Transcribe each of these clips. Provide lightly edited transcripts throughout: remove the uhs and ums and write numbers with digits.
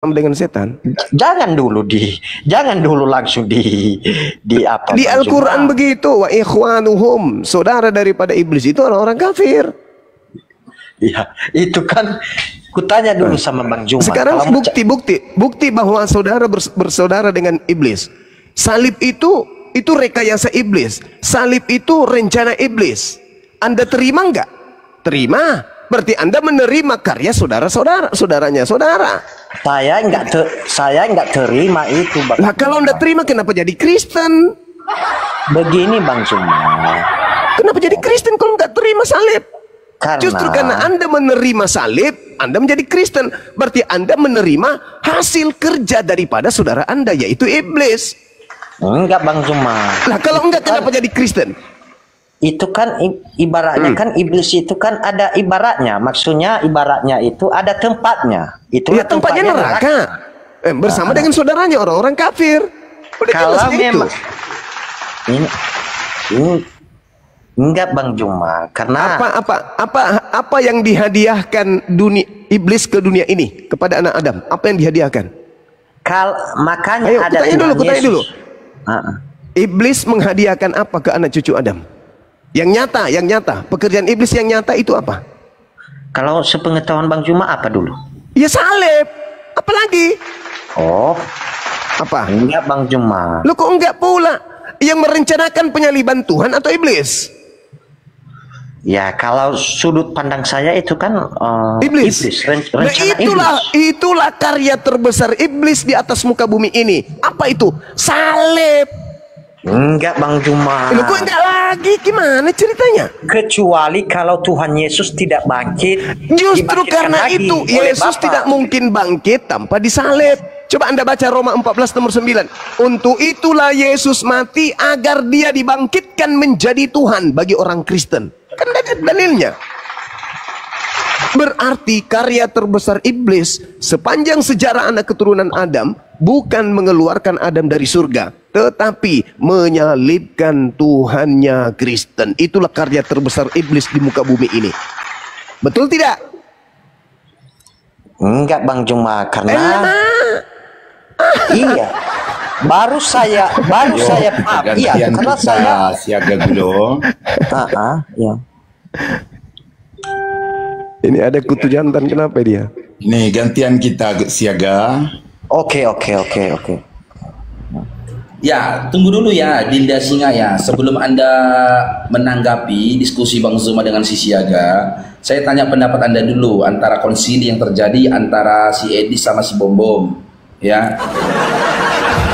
dengan setan? Jangan dulu langsung di apa? Di Al-Quran begitu, wa ikhwanuhum, saudara daripada iblis itu orang-orang kafir. Iya, itu kan kutanya dulu sama Bang Juma. Sekarang bukti bahwa saudara bersaudara dengan iblis. Salib itu rekayasa iblis. Salib itu rencana iblis. Anda terima enggak? Terima. Berarti Anda menerima karya saudaranya saudara. Saya enggak terima itu, Bang. Nah, kalau Anda terima, kenapa jadi Kristen? Begini, Bang Juma. Kenapa jadi Kristen kalau nggak terima salib? Justru karena Anda menerima salib, Anda menjadi Kristen. Berarti Anda menerima hasil kerja daripada saudara Anda, yaitu iblis. Enggak, Bang Juma. Nah, kalau enggak, kenapa jadi Kristen? Itu kan ibaratnya kan iblis itu kan ada ibaratnya. Maksudnya ibaratnya itu ada tempatnya. Itu ya, tempatnya neraka. Bersama dengan saudaranya orang-orang kafir. Udah kalau memang ini enggak, Bang Juma, karena apa yang dihadiahkan iblis ke dunia ini kepada anak Adam? Apa yang dihadiahkan? Makanya ayo, ada kutanya dulu. Iblis menghadiahkan apa ke anak cucu Adam? Yang nyata, pekerjaan iblis yang nyata itu apa? Kalau sepengetahuan Bang Juma apa dulu? Ya salib. Apalagi? Oh, apa? Enggak, Bang Juma. Lu kok enggak pula? Yang merencanakan penyaliban Tuhan atau iblis? Ya, kalau sudut pandang saya itu kan iblis. Nah, itulah karya terbesar iblis di atas muka bumi ini. Apa itu? Salib. Enggak, Bang Juma. Lu kok enggak lagi? Gimana ceritanya? Kecuali kalau Tuhan Yesus tidak bangkit. Justru karena itu Yesus tidak mungkin bangkit tanpa disalib. Coba Anda baca Roma 14 nomor 9. Untuk itulah Yesus mati agar dia dibangkitkan menjadi Tuhan bagi orang Kristen. Kan ada dalilnya. Berarti karya terbesar iblis sepanjang sejarah anak keturunan Adam bukan mengeluarkan Adam dari surga, tetapi menyalibkan Tuhannya Kristen. Itulah karya terbesar iblis di muka bumi ini. Betul tidak? Enggak, Bang Juma, karena iya. Baru saya paham. Iya, karena saya siaga dulu. Ya. Ini ada kutu jantan, kenapa dia? Nih, gantian kita siaga. Oke. Ya, tunggu dulu ya, Dinda Singa ya. Sebelum Anda menanggapi diskusi Bang Zuma dengan si Siaga, saya tanya pendapat Anda dulu antara konsili yang terjadi antara si Edis sama si Bom Bom. Ya.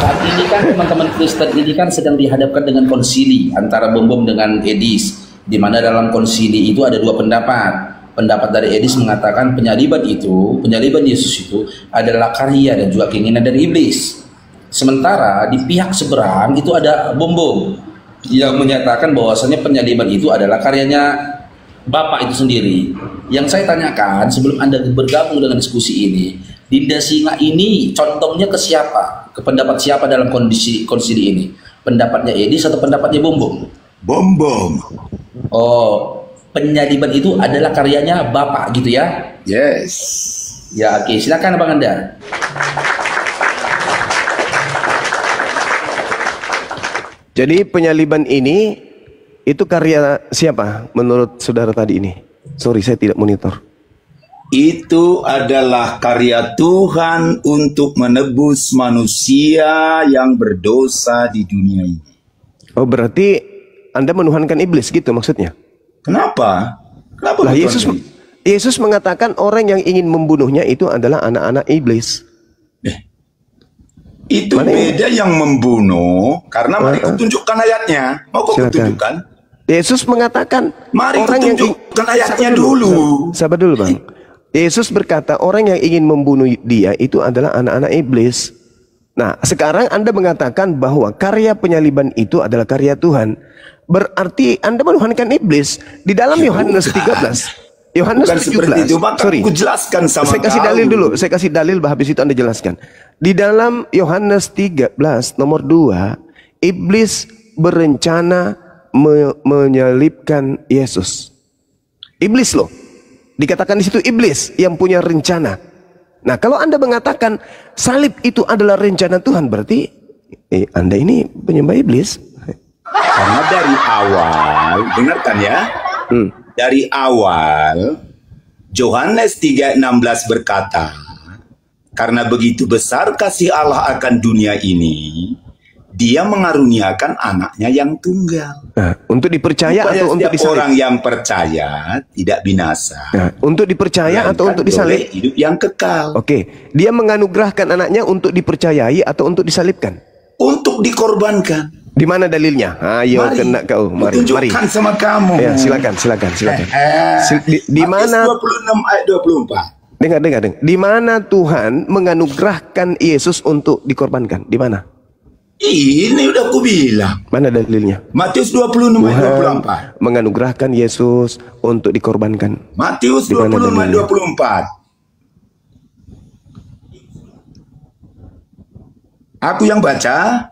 Saat ini kan teman-teman Kristen ini kan sedang dihadapkan dengan konsili antara Bom Bom dengan Edis, di mana dalam konsili itu ada dua pendapat. Pendapat dari Edis mengatakan penyaliban Yesus itu adalah karya dan juga keinginan dari iblis. Sementara di pihak seberang itu ada Bom Bom yang menyatakan bahwasanya penyaliban itu adalah karyanya Bapak itu sendiri. Yang saya tanyakan sebelum Anda bergabung dengan diskusi ini, Dinda Singa ini contohnya ke siapa? Ke pendapat siapa dalam konsili ini? Pendapatnya Edis atau pendapatnya Bom Bom? Bom Bom. Oh, penyaliban itu adalah karyanya Bapak gitu ya? Yes. Ya, oke, silakan Bang Anda. Jadi penyaliban ini itu karya siapa menurut saudara tadi ini? Sorry, saya tidak monitor. Itu adalah karya Tuhan untuk menebus manusia yang berdosa di dunia ini. Oh, berarti Anda menuhankan iblis gitu maksudnya? Kenapa? Lah, Yesus mengatakan orang yang ingin membunuhnya itu adalah anak-anak iblis. Itu beda yang membunuh, karena mari kutunjukkan ayatnya. Mau kau kutunjukkan? Yesus mengatakan mari orang yang kutunjukkan ayatnya dulu. Sabar dulu, Bang. Yesus berkata orang yang ingin membunuh dia itu adalah anak-anak iblis. Nah, sekarang Anda mengatakan bahwa karya penyaliban itu adalah karya Tuhan. Berarti Anda menuhankan iblis. Di dalam Yohanes 13. Yohanes 17. Sorry. Aku jelaskan sama saya kasih dalil dulu. Saya kasih dalil, habis itu Anda jelaskan. Di dalam Yohanes 13 nomor 2, iblis berencana menyalibkan Yesus. Iblis loh. Dikatakan di situ iblis yang punya rencana. Nah, kalau Anda mengatakan salib itu adalah rencana Tuhan, berarti Anda ini penyembah iblis. Karena dari awal, dengarkan ya, dari awal Yohanes 3:16 berkata, karena begitu besar kasih Allah akan dunia ini, Dia mengaruniakan anaknya yang tunggal. Nah, untuk dipercaya supaya atau untuk disalib? orang yang percaya tidak binasa. Nah, untuk dipercaya atau untuk disalib? Hidup yang kekal. Oke, Dia menganugerahkan anaknya untuk dipercayai atau untuk disalibkan? Untuk dikorbankan. Di mana dalilnya? Ayo, kena kau. Mari, mari. Tunjukkan sama kamu. Ya, silakan. Di mana? 26 ayat 24. Dengar. Di mana Tuhan menganugerahkan Yesus untuk dikorbankan? Di mana? Ini udah aku bilang. Mana dalilnya? Matius 26 ayat 24. Menganugerahkan Yesus untuk dikorbankan. Matius 26 ayat 24. Aku yang baca.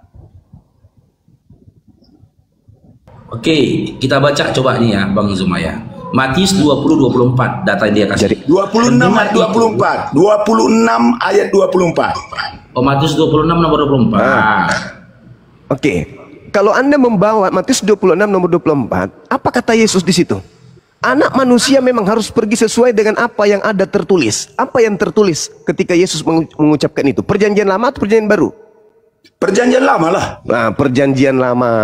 Oke, kita baca coba nih ya Bang Zuma ya. Matius 20:24 data yang dia kasih. Jadi 26 ayat 24. 26 ayat 24. Oh, Matius 26 nomor 24. Oke. Kalau Anda membawa Matius 26 nomor 24, apa kata Yesus di situ? Anak manusia memang harus pergi sesuai dengan apa yang ada tertulis. Apa yang tertulis ketika Yesus mengucapkan itu? Perjanjian lama atau perjanjian baru? Perjanjian lama lah. Nah, perjanjian lama.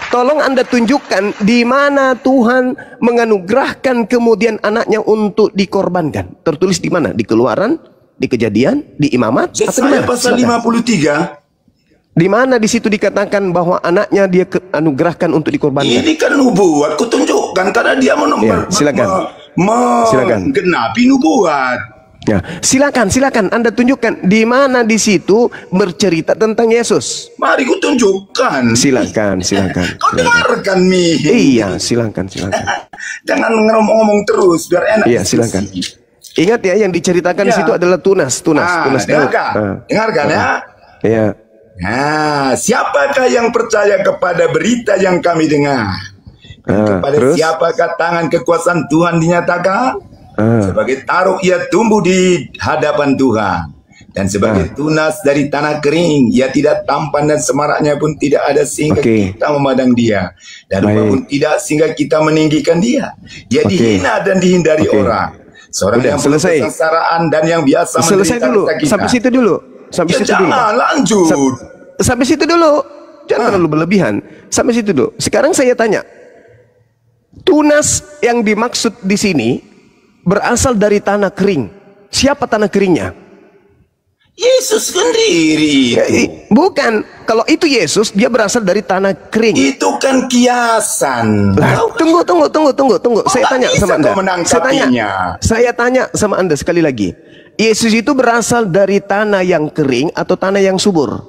Tolong Anda tunjukkan di mana Tuhan menganugerahkan kemudian anaknya untuk dikorbankan. Tertulis di mana? Di Keluaran, di Kejadian, di Imamat, atau di Yesaya mana? pasal 53. Di mana di situ dikatakan bahwa anaknya dia anugerahkan untuk dikorbankan? Ini kan nubuat, kutunjukkan karena dia Ya, silakan. menggenapi nubuat. Ya, silakan Anda tunjukkan di mana di situ bercerita tentang Yesus. Mari kutunjukkan. Silakan. Kau dengarkan Mi. Iya, silakan. Jangan ngomong-ngomong terus biar enak. Iya, silakan. Ingat ya, yang diceritakan di situ adalah tunas Daud. Dengarkan ya. Iya. Nah, siapakah yang percaya kepada berita yang kami dengar? Kepada terus? siapakah tangan kekuasaan Tuhan dinyatakan? Sebagai taruk ia tumbuh di hadapan Tuhan. Dan sebagai tunas dari tanah kering, ia tidak tampan dan semaraknya pun tidak ada sehingga kita memandang dia. Dan rupa pun tidak sehingga kita meninggikan dia. Dia dihina dan dihindari orang. Seorang yang penuh kesengsaraan dan yang biasa selesai dulu. Sampai situ dulu. Jangan lanjut. Sampai situ dulu. Jangan terlalu berlebihan. Sampai situ dulu. Sekarang saya tanya. Tunas yang dimaksud di sini berasal dari tanah kering. Siapa tanah keringnya? Yesus sendiri. Bukan. Kalau itu Yesus, dia berasal dari tanah kering. Itu kan kiasan. Tunggu. Saya tanya sama Anda. Saya tanya sama Anda sekali lagi. Yesus itu berasal dari tanah yang kering atau tanah yang subur?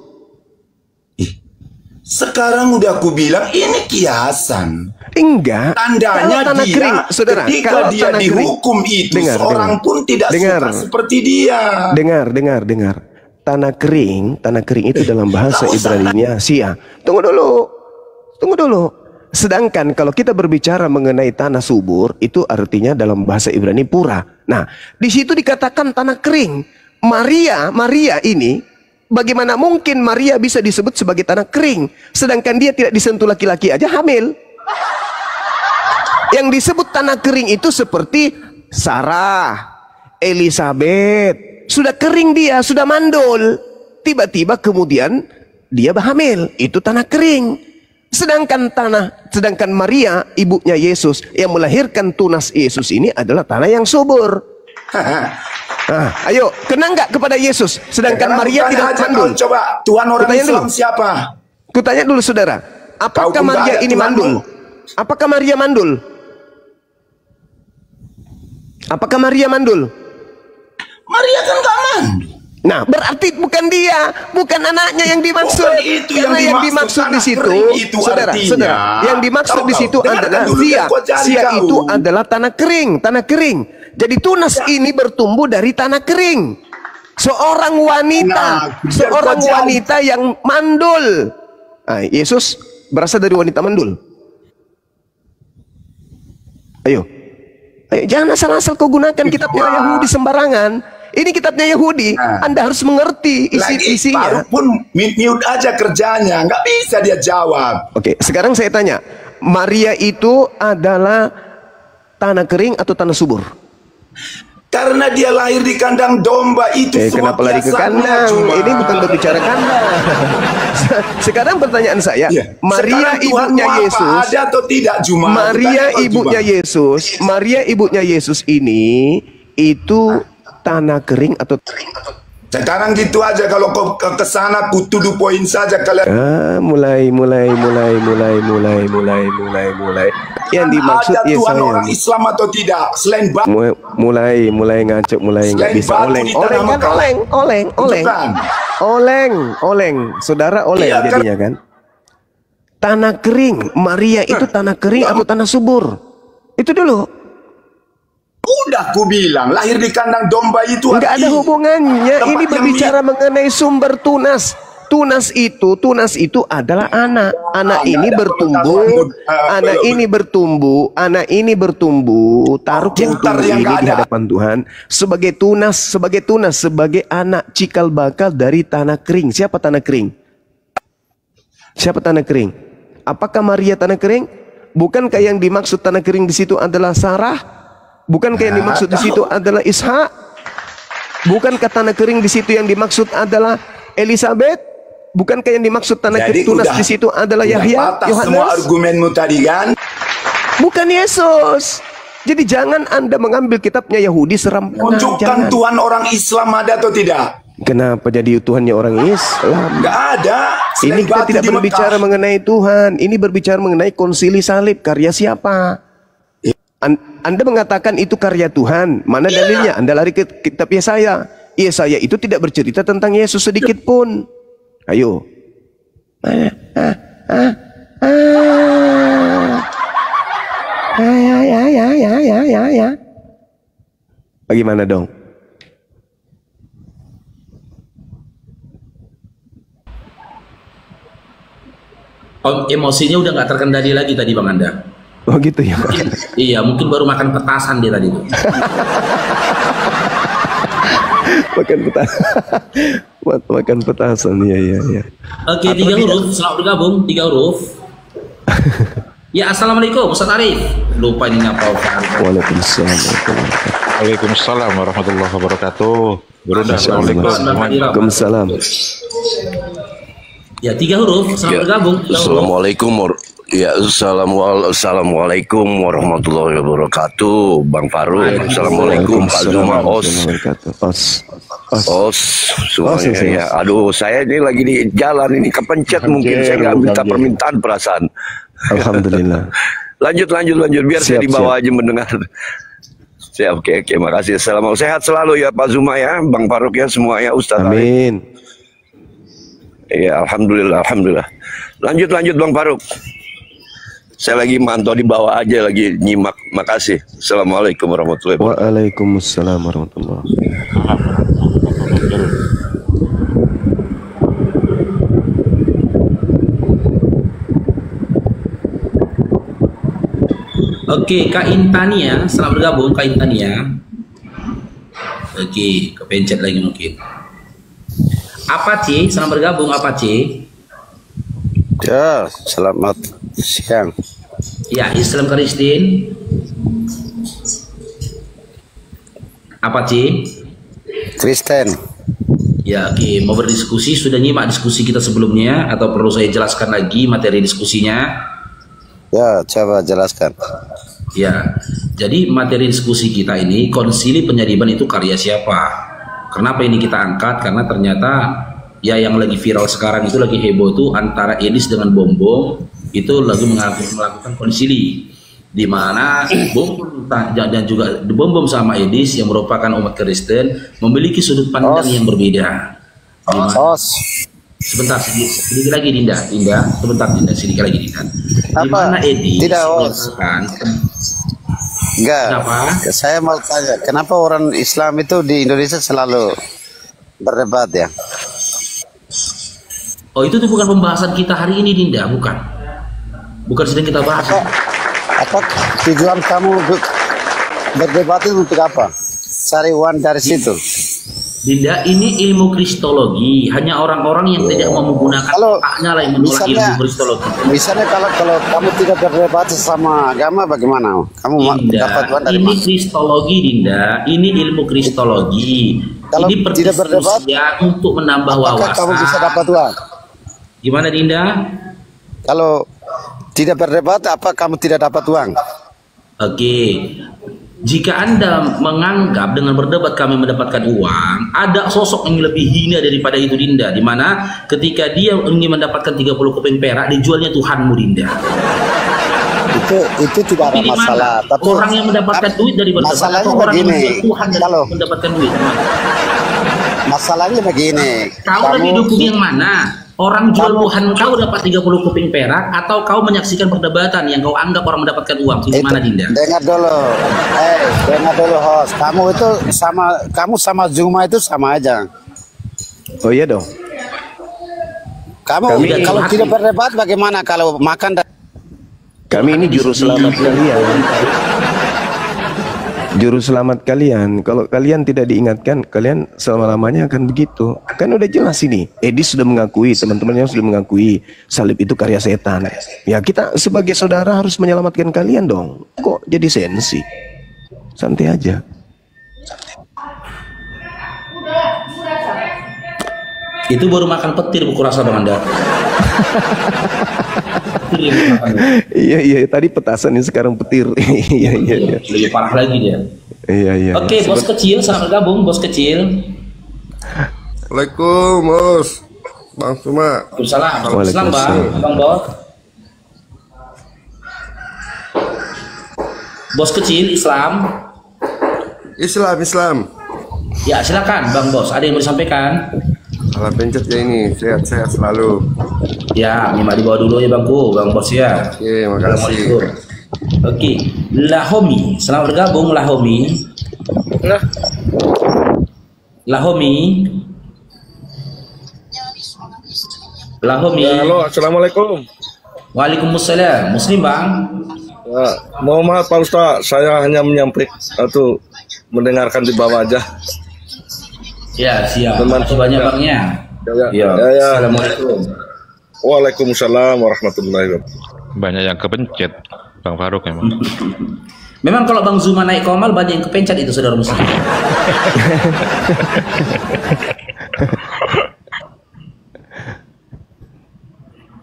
Sekarang udah aku bilang ini kiasan. Enggak. Tandanya tanah dia, kering, saudara, ketika dia dihukum itu, seorang pun tidak suka seperti dia. Dengar. Tanah kering itu dalam bahasa Ibrani-nya sia. Tunggu dulu. Sedangkan kalau kita berbicara mengenai tanah subur, itu artinya dalam bahasa Ibrani pura. Nah, di situ dikatakan tanah kering. Maria ini, bagaimana mungkin Maria bisa disebut sebagai tanah kering, sedangkan dia tidak disentuh laki-laki aja hamil? Yang disebut tanah kering itu seperti Sarah, Elizabeth, sudah kering dia, sudah mandul. Tiba-tiba kemudian dia hamil, itu tanah kering. Sedangkan Maria, ibunya Yesus, yang melahirkan tunas Yesus ini adalah tanah yang subur. Nah, ayo, kena nggak kepada Yesus? Sedangkan Maria tidak mandul. Coba, Tuhan orang Islam siapa? Kutanya dulu saudara, apakah Maria ini mandul? Apakah Maria mandul? Maria kan gak mandul. Nah, berarti bukan dia, bukan anaknya yang dimaksud. Bukan itu yang dimaksud di situ, saudara, yang dimaksud di situ adalah sia itu adalah tanah kering. Jadi tunas ini bertumbuh dari tanah kering. Seorang wanita yang mandul. Nah, Yesus berasal dari wanita mandul. Ayo, jangan asal-asal kau gunakan kitabnya Yahudi sembarangan. Ini kitabnya Yahudi. Anda harus mengerti isinya. Baru pun mute aja kerjanya, nggak bisa dia jawab. Oke, sekarang saya tanya, Maria itu adalah tanah kering atau tanah subur? Karena dia lahir di kandang domba itu semua kenapa lari ke kandang? Ini bukan berbicara kandang. Sekarang pertanyaan saya, Maria ibunya Yesus, ada atau tidak Juma? Maria ibunya Yesus ini itu tanah kering atau sekarang gitu aja, kalau kau ke sana ku tuduh poin saja kalian. mulai. Yang dimaksud ada Tuhan orang Islam atau tidak? Selain mulai ngaco, mulai nggak bisa oleng. Saudara oleng iya, jadinya kan. Tanah kering, Maria itu tanah kering atau tanah subur? Itu dulu. Udah ku bilang, lahir di kandang domba itu nggak ada hubungannya. Ini berbicara mengenai sumber tunas. Tunas itu adalah anak. Anak ini bertumbuh, taruh yang tumbuh ini di hadapan Tuhan sebagai tunas, sebagai anak cikal bakal dari tanah kering. Siapa tanah kering? Apakah Maria tanah kering? Bukankah yang dimaksud tanah kering di situ adalah Sarah? Bukankah yang dimaksud di situ adalah Ishak? Bukankah tanah kering di situ yang dimaksud adalah Elizabeth? Bukankah yang dimaksud tanah kering tunas di situ adalah Yahya, Yohanes? Semua argumenmu tadi kan? Bukan Yesus. Jadi jangan Anda mengambil kitabnya Yahudi serampangan. Tunjukkan Tuhan orang Islam ada atau tidak? Kenapa jadi Tuhannya orang Islam? Nggak ada. Ini kita tidak berbicara mengenai Tuhan. Ini berbicara mengenai konsili salib. Karya siapa? Anda mengatakan itu karya Tuhan. Mana dalilnya? Anda lari ke kitab Yesaya. Yesaya itu tidak bercerita tentang Yesus sedikit pun. Ayo. Ya. Bagaimana dong? Emosinya udah nggak terkendali lagi tadi Bang Anda. Oh gitu ya. Iya, mungkin baru makan petasan dia tadi tuh. makan petasan, iya. Oke, 3 huruf, selamat bergabung, 3 huruf. Ya, assalamualaikum, Ustaz Arif. Lupa ini ngapa? Waalaikumsalam warahmatullahi wabarakatuh. Waalaikumsalam. Ya, 3 huruf, selamat bergabung. Assalamualaikum. Ya, assalamualaikum warahmatullahi wabarakatuh, Bang Faruk. Assalamualaikum Pak Zuma, semuanya. Ya, aduh, saya ini lagi di jalan ini kepencet, mungkin saya nggak minta permintaan perasaan. Alhamdulillah. lanjut, biar saya di bawah aja mendengar. Siap, oke, makasih. Selamat sehat selalu ya Pak Zuma ya, Bang Faruk ya, semua ya Ustaz. Amin. Ya, alhamdulillah. Lanjut Bang Faruk. Saya lagi mantau di bawah aja, lagi nyimak. Makasih. Assalamualaikum warahmatullahi wabarakatuh. Waalaikumsalam warahmatullahi wabarakatuh. Oke, Kak Intania, selamat bergabung Kak Intania. Oke, kepencet lagi mungkin. Apa C? Selamat bergabung, apa C? Ya, selamat siang. Ya, Islam Kristen. Apa C? Kristen. Ya, oke. Mau berdiskusi, sudah nyimak diskusi kita sebelumnya atau perlu saya jelaskan lagi materi diskusinya? Ya, coba jelaskan. Ya, jadi materi diskusi kita ini, konsili penyaliban itu karya siapa? Kenapa ini kita angkat? Karena ternyata ya yang lagi viral sekarang itu, lagi heboh itu antara Edis dengan Bom Bom itu lagi melakukan konsili, di mana Bom dan juga Bom Bom sama Edis yang merupakan umat Kristen memiliki sudut pandang yang berbeda. Sebentar, sedikit lagi Dinda, sebentar Dinda, sedikit lagi Dinda. Di mana Edis melakukan enggak, kenapa? Saya mau tanya, kenapa orang Islam itu di Indonesia selalu berdebat ya? Oh, itu tuh bukan pembahasan kita hari ini Dinda, bukan sedang kita bahas. Apa tujuan kamu berdebat itu untuk apa? Cari uang dari situ? Dinda, ini ilmu kristologi. Hanya orang-orang yang tidak mau menggunakan otaknya lah yang menolak ilmu kristologi. Misalnya kalau kamu tidak berdebat sama agama, bagaimana? Kamu dapat uang dari mana? Ini kristologi, Dinda. Ini ilmu kristologi. Kalau ini tidak berdebat untuk menambah wawasan. Kamu bisa dapat uang. Gimana, Dinda? Kalau tidak berdebat, apa kamu tidak dapat uang? Oke. Jika Anda menganggap dengan berdebat kami mendapatkan uang, ada sosok yang lebih hina daripada itu, Dinda, di mana ketika dia ingin mendapatkan 30 keping perak, dijualnya Tuhanmu, Dinda. Itu tidak ada masalah. Tapi orang yang mendapatkan duit dari berdebat atau orang yang menjual Tuhan dari mendapatkan duit? Masalahnya begini. Kau lebih dukung yang mana? Orang jual Tuhan kau dapat 30 keping perak atau kau menyaksikan perdebatan yang kau anggap orang mendapatkan uang? Di mana, Dinda? Dengar dulu, host. Kamu sama Zuma itu sama aja. Oh iya dong. Kami kalau tidak berdebat bagaimana kalau makan? Kami ini juru selamat kalian. Juru selamat kalian. Kalau kalian tidak diingatkan, kalian selama-lamanya akan begitu. Kan udah jelas ini. Edis sudah mengakui, teman-temannya sudah mengakui salib itu karya setan. Ya kita sebagai saudara harus menyelamatkan kalian dong. Kok jadi sensi? Santai aja. Itu baru makan petir, buku rasa Bang Anda. Iya, tadi petasan ini sekarang petir. Iya. Lebih parah lagi dia. Iya. Oke, bos kecil, selamat bergabung, bos kecil. Waalaikumsalam, Bos. Bang Suma. Waalaikumsalam, Bang Bos. Bos kecil Islam. Ya, silakan, Bang Bos. Ada yang mau disampaikan? Salah pencet ya ini, sehat-sehat selalu. Ya, nyimak di bawah dulu ya Bang Bos ya. Oke, makasih. Oke, Lahomi, selamat bergabung Lahomi. Lahomi. Ya, halo, assalamualaikum. Waalaikumsalam. Muslim, Bang? Ya, mohon maaf Pak Ustaz, saya hanya menyampaikan atau mendengarkan di bawah aja. Ya, siap. Terima kasih banyak Bangnya. Ya. Assalamualaikum. Waalaikumsalam warahmatullahi wabarakatuh. Banyak yang kepencet, Bang Faruk emang. Memang kalau Bang Zuma naik komal banyak yang kepencet itu, saudara muslim.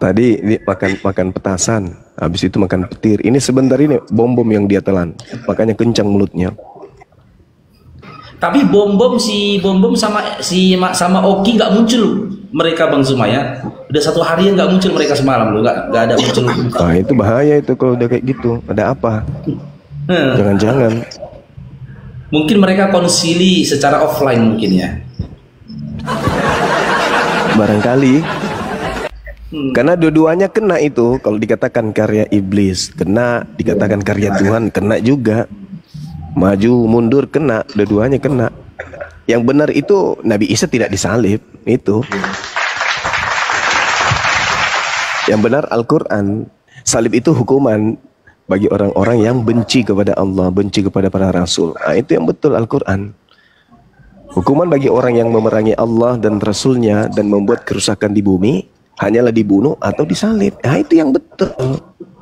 Tadi makan petasan, habis itu makan petir. Ini sebentar ini bom yang dia telan, makanya kencang mulutnya. Tapi bom sama Oki nggak muncul mereka Bang Zuma ya. Udah 1 hari nggak muncul mereka semalam loh, nggak ada muncul. Ah itu bahaya itu kalau udah kayak gitu. Ada apa? Jangan-jangan. Mungkin mereka konsili secara offline mungkin ya. Barangkali. Karena dua-duanya kena itu. Kalau dikatakan karya iblis kena, dikatakan karya Tuhan kena juga. Maju mundur kena, dua-duanya kena. Yang benar itu Nabi Isa tidak disalib, itu. Yang benar Al-Quran. Salib itu hukuman bagi orang-orang yang benci kepada Allah, benci kepada para rasul. Nah, itu yang betul Al-Quran. Hukuman bagi orang yang memerangi Allah dan Rasulnya dan membuat kerusakan di bumi hanyalah dibunuh atau disalib. Nah, itu yang betul.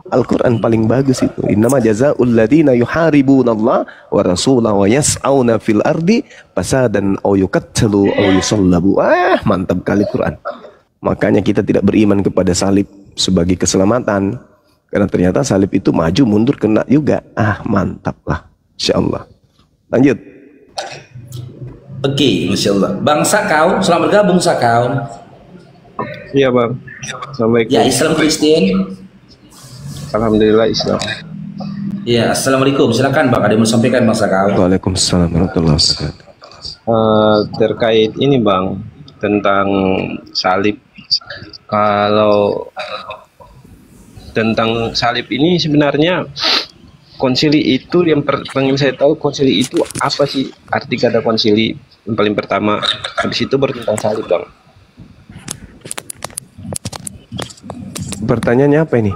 Al-Quran paling bagus itu. Innama jazaa'ul ladzina yuharibunallaha wa rasulahu wa yas'auna fil ardi fasadan aw yuqattalu aw yusallabu. Mantap kali Quran. Makanya kita tidak beriman kepada salib sebagai keselamatan. Karena ternyata salib itu maju mundur kena juga. Mantap lah. Insyaallah. Lanjut. Oke, Masya Allah. Bang Sakau, selamat bergabung Sakau. Iya Bang. Assalamualaikum. Ya, Islam Kristen. Alhamdulillah Islam. Ya, assalamualaikum. Silakan Bang, ada yang mau sampaikan Bang Sakau. Waalaikumsalam warahmatullahi wabarakatuh. Terkait ini Bang, tentang salib. Kalau tentang salib ini sebenarnya konsili itu yang pengen saya tahu, konsili itu apa sih arti kata konsili yang paling pertama, habis itu baru tentang salib Bang. Pertanyaannya apa ini?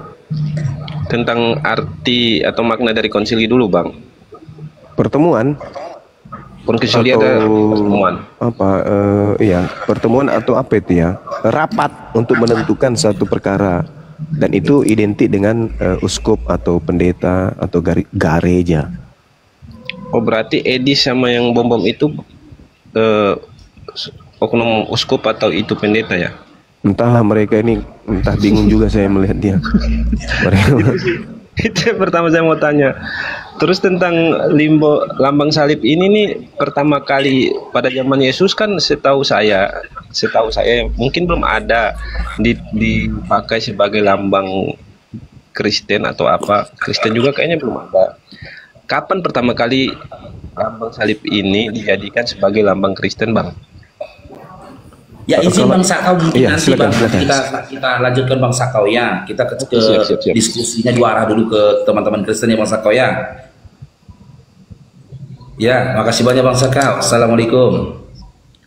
Tentang arti atau makna dari konsili dulu Bang. Pertemuan. kecuali ada pertemuan. Iya, pertemuan atau apa itu ya? Rapat untuk menentukan satu perkara, dan itu identik dengan uskup atau pendeta atau gereja. Oh, berarti Edi sama yang bom itu oknum uskup atau itu pendeta ya? Entahlah, mereka ini entah, bingung juga saya melihat dia. Itu yang pertama saya mau tanya. Terus tentang lambang salib ini nih, pertama kali pada zaman Yesus kan setahu saya mungkin belum ada dipakai sebagai lambang Kristen atau apa. Kristen juga kayaknya belum ada. Kapan pertama kali lambang salib ini dijadikan sebagai lambang Kristen, Bang? Ya, izin Bang Sakau mungkin iya, nanti silakan, Bang kita lanjutkan Bang Sakau ya. Kita ke siap. diskusinya diarah dulu ke teman-teman Kristen ya Bang Sakau ya. Ya, makasih banyak Bang Sakau. Assalamualaikum.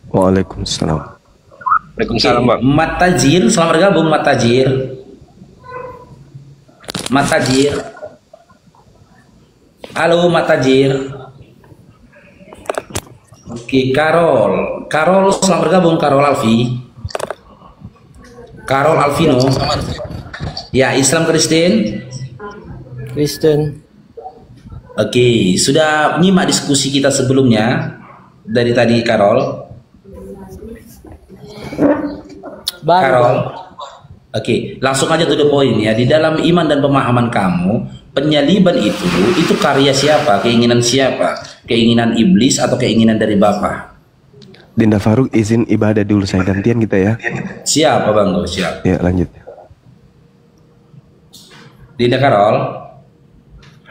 Waalaikumsalam. Waalaikumsalam, Bang. Mat Tajir, selamat bergabung Mat Tajir. Mat Tajir. Halo Mat Tajir. Oke, Karol, selamat bergabung, Karol Alfi. Karol Alvino. Ya, Islam Kristen. Oke, sudah nyimak diskusi kita sebelumnya dari tadi, Karol. Karol. Oke, langsung aja to the point ya. Di dalam iman dan pemahaman kamu, penyaliban itu karya siapa? Keinginan siapa? Keinginan iblis atau keinginan dari Bapa? Dinda Faruk, izin ibadah dulu, saya gantian kita ya. Siapa Bang? Siap. Ya, lanjut. Dinda Karol.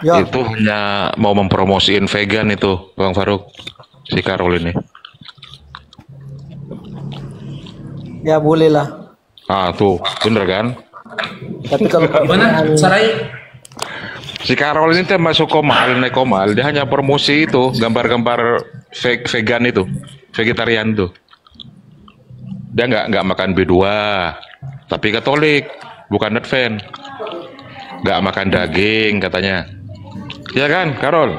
Ya. Itu hanya mau mempromosiin vegan itu, Bang Faruk. Si Karol ini. Ya boleh lah. Tuh, bener kan? Tapi kalau gimana? Sarai? Si Karol ini tuh masuk komal, dia hanya promosi itu, gambar-gambar vegan itu, vegetarian tuh. Dia nggak makan B2, tapi Katolik, bukan Advent. Nggak makan daging katanya. Ya kan, Karol?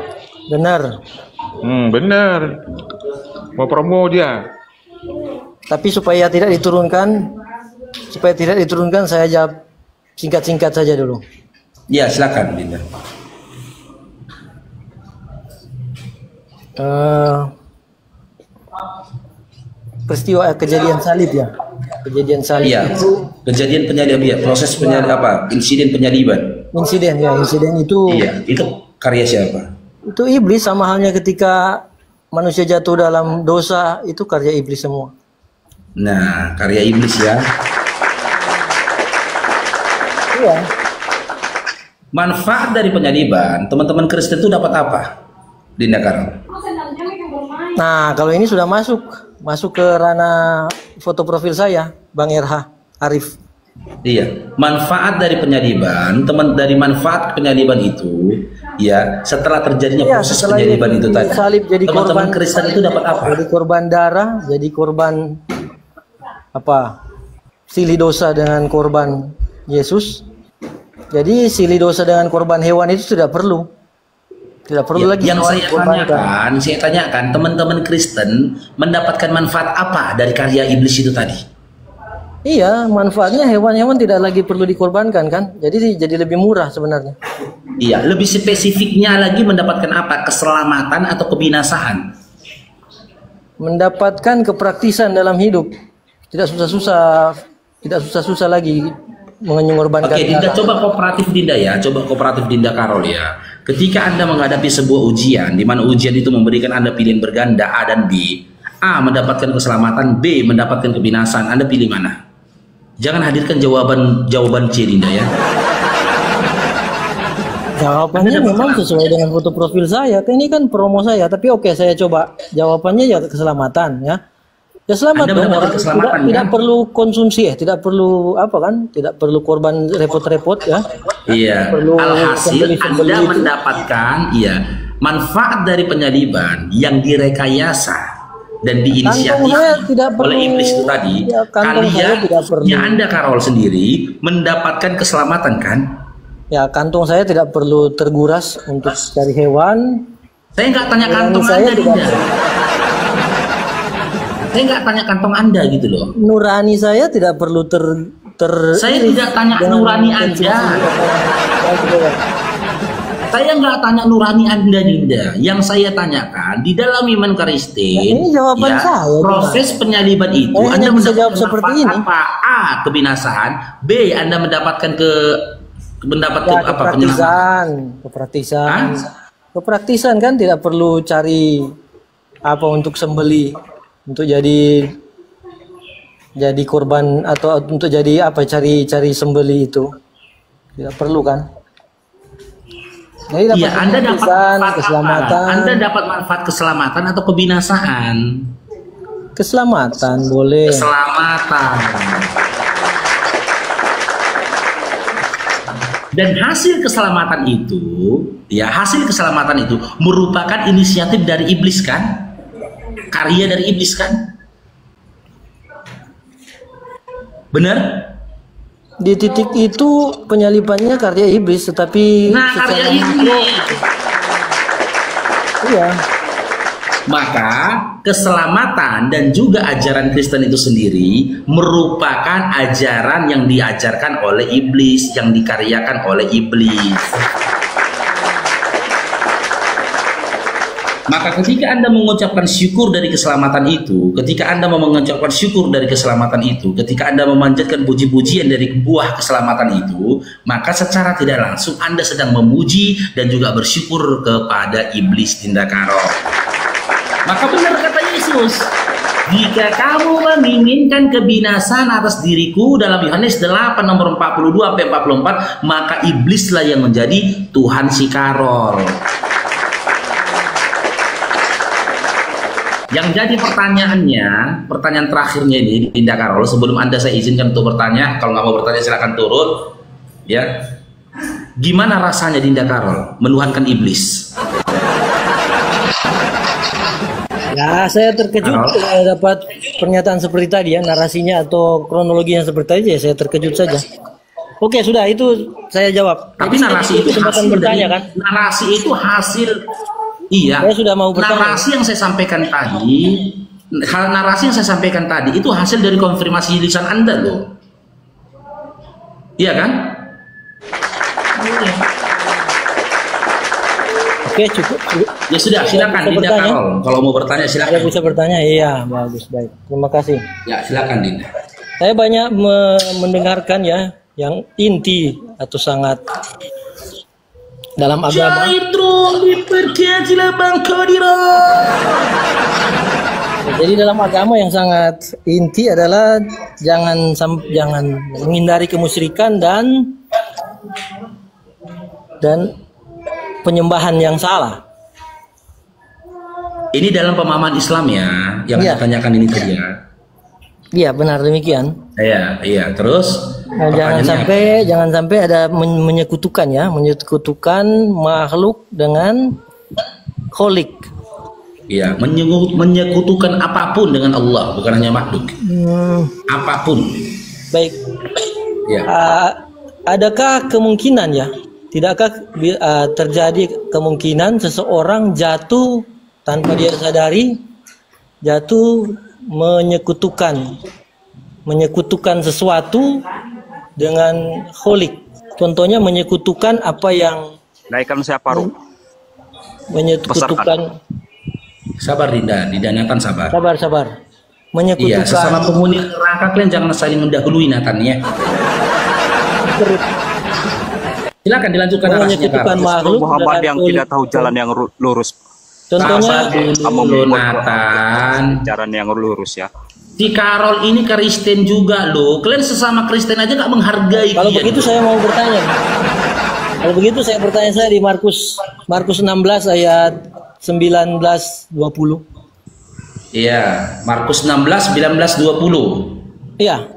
Benar. Benar. Mau promo dia. Tapi supaya tidak diturunkan, saya jawab singkat-singkat saja dulu. Ya, silakan Dinda. Peristiwa kejadian salib ya. Kejadian salib. Iya. Kejadian penyaliban ya, proses penyaliban insiden penyaliban. Insiden itu. Iya, itu karya siapa? Itu iblis, sama halnya ketika manusia jatuh dalam dosa, itu karya iblis semua. Nah, karya iblis ya. Iya. Manfaat dari penyaliban, teman-teman Kristen itu dapat apa? Dinda Karol. Nah, kalau ini sudah masuk ke ranah foto profil saya, Bang RH Arif. Iya, manfaat dari penyaliban, manfaat penyaliban itu, ya, setelah terjadinya proses penyaliban itu tadi, teman-teman Kristen itu dapat apa? Jadi korban darah, jadi korban silih dosa dengan korban Yesus. Jadi silih dosa dengan korban hewan itu tidak perlu lagi. Yang saya tanyakan, teman-teman Kristen mendapatkan manfaat apa dari karya iblis itu tadi? Iya, manfaatnya hewan-hewan tidak lagi perlu dikorbankan kan? Jadi lebih murah sebenarnya. Iya, lebih spesifiknya lagi mendapatkan apa? Keselamatan atau kebinasaan? Mendapatkan kepraktisan dalam hidup. Tidak susah-susah lagi mengorbankan. Oke, Dinda coba kooperatif Dinda ya, kooperatif Dinda Karol ya. Ketika Anda menghadapi sebuah ujian, di mana ujian itu memberikan Anda pilihan berganda A dan B, A mendapatkan keselamatan, B mendapatkan kebinasaan, Anda pilih mana? Jangan hadirkan jawaban C, Dinda ya. Jawabannya memang sesuai dengan foto profil saya. Ini kan promo saya, tapi oke, saya coba jawabannya ya keselamatan ya. Ya selamat dong, tidak perlu konsumsi tidak perlu tidak perlu korban repot-repot ya. Iya. Alhasil Anda mendapatkan manfaat dari penyaliban yang direkayasa dan diinisiatif oleh iblis itu tadi. Kalian, Anda Karol sendiri mendapatkan keselamatan kan? Ya, kantong saya tidak perlu terguras untuk cari hewan. Saya nggak tanya kantong Anda, Dinda. Saya nggak tanya kantong Anda gitu loh. Nurani saya tidak perlu Saya tidak tanya nurani Anda. Saya nggak tanya nurani Anda, Dinda. Yang saya tanyakan di dalam iman Kristen, ini jawaban saya, proses penyaliban itu Anda menjawab seperti ini. Apa? A. Kebinasaan. B. Anda mendapatkan kepraktisan kan tidak perlu cari apa untuk sembeli, untuk jadi korban atau untuk jadi apa, cari sembeli itu tidak perlu kan. Jadi Anda dapat manfaat keselamatan. Anda dapat manfaat keselamatan atau kebinasaan? Keselamatan boleh. Keselamatan. Dan hasil keselamatan itu merupakan inisiatif dari iblis kan? Karya dari iblis kan? Benar? Di titik itu penyalibannya karya iblis, tetapi karya iblis. Iya. Maka keselamatan dan juga ajaran Kristen itu sendiri merupakan ajaran yang diajarkan oleh iblis, yang dikaryakan oleh iblis. Maka ketika Anda mengucapkan syukur dari keselamatan itu, ketika Anda mengucapkan syukur dari keselamatan itu, ketika Anda memanjatkan puji-pujian dari buah keselamatan itu, maka secara tidak langsung Anda sedang memuji dan juga bersyukur kepada iblis Dinda Karol. Maka benar kata Yesus, jika kamu menginginkan kebinasaan atas diriku, dalam Yohanes 8 nomor 42-44, maka iblislah yang menjadi Tuhan si Karol. Yang jadi pertanyaan terakhirnya ini, Dinda Karol, sebelum Anda saya izinkan untuk bertanya, kalau nggak mau bertanya silakan turun, ya. Gimana rasanya Dinda Karol menuhankan iblis? Ya, saya terkejut dapat pernyataan seperti tadi ya, narasinya atau kronologinya seperti tadi, saya terkejut saja. Oke, sudah itu saya jawab. Tapi narasi itu hasil bertanya kan? Narasi itu hasil. Iya. Saya sudah mau bertanya. Narasi yang saya sampaikan tadi itu hasil dari konfirmasi lisan Anda loh. Iya kan? Oke, cukup. Ya sudah, silakan Dinda Karol. Kalau mau bertanya silakan. Saya bisa bertanya? Iya, bagus, baik. Terima kasih. Ya, silakan Dinda. Saya banyak mendengarkan ya yang inti atau sangat dalam agama. Jadi dalam agama yang sangat inti adalah jangan menghindari kemusyrikan dan penyembahan yang salah. Ini dalam pemahaman Islam ya, yang ditanyakan ini tadi ya. Iya, benar demikian. Iya. Terus jangan sampai ada menyekutukan makhluk dengan kholik. Iya, menyekutukan apapun dengan Allah, bukan hanya makhluk. Apapun. Baik. Ya. Adakah kemungkinan ya? Tidakkah terjadi kemungkinan seseorang jatuh tanpa dia sadari, menyekutukan sesuatu dengan kholik? Contohnya menyekutukan apa yang naikkan saya paruh. Menyekutukan. Sabar Dinda, didanyakan sabar. Sabar. Menyekutukan. Iya, sesama penghuni neraka kalian jangan saling mendahului Nathan ya. Silakan dilanjutkan menyekutukan makhluk Muhammad yang tidak tahu jalan yang lurus. Contohnya Nathan, jalan yang lurus ya. Si Karol ini Kristen juga loh. Kalian sesama Kristen aja nggak menghargai. Kalau begitu saya mau bertanya. Kalau begitu saya bertanya di Markus 16 ayat 19-20. Iya, Markus 16 19-20. Iya.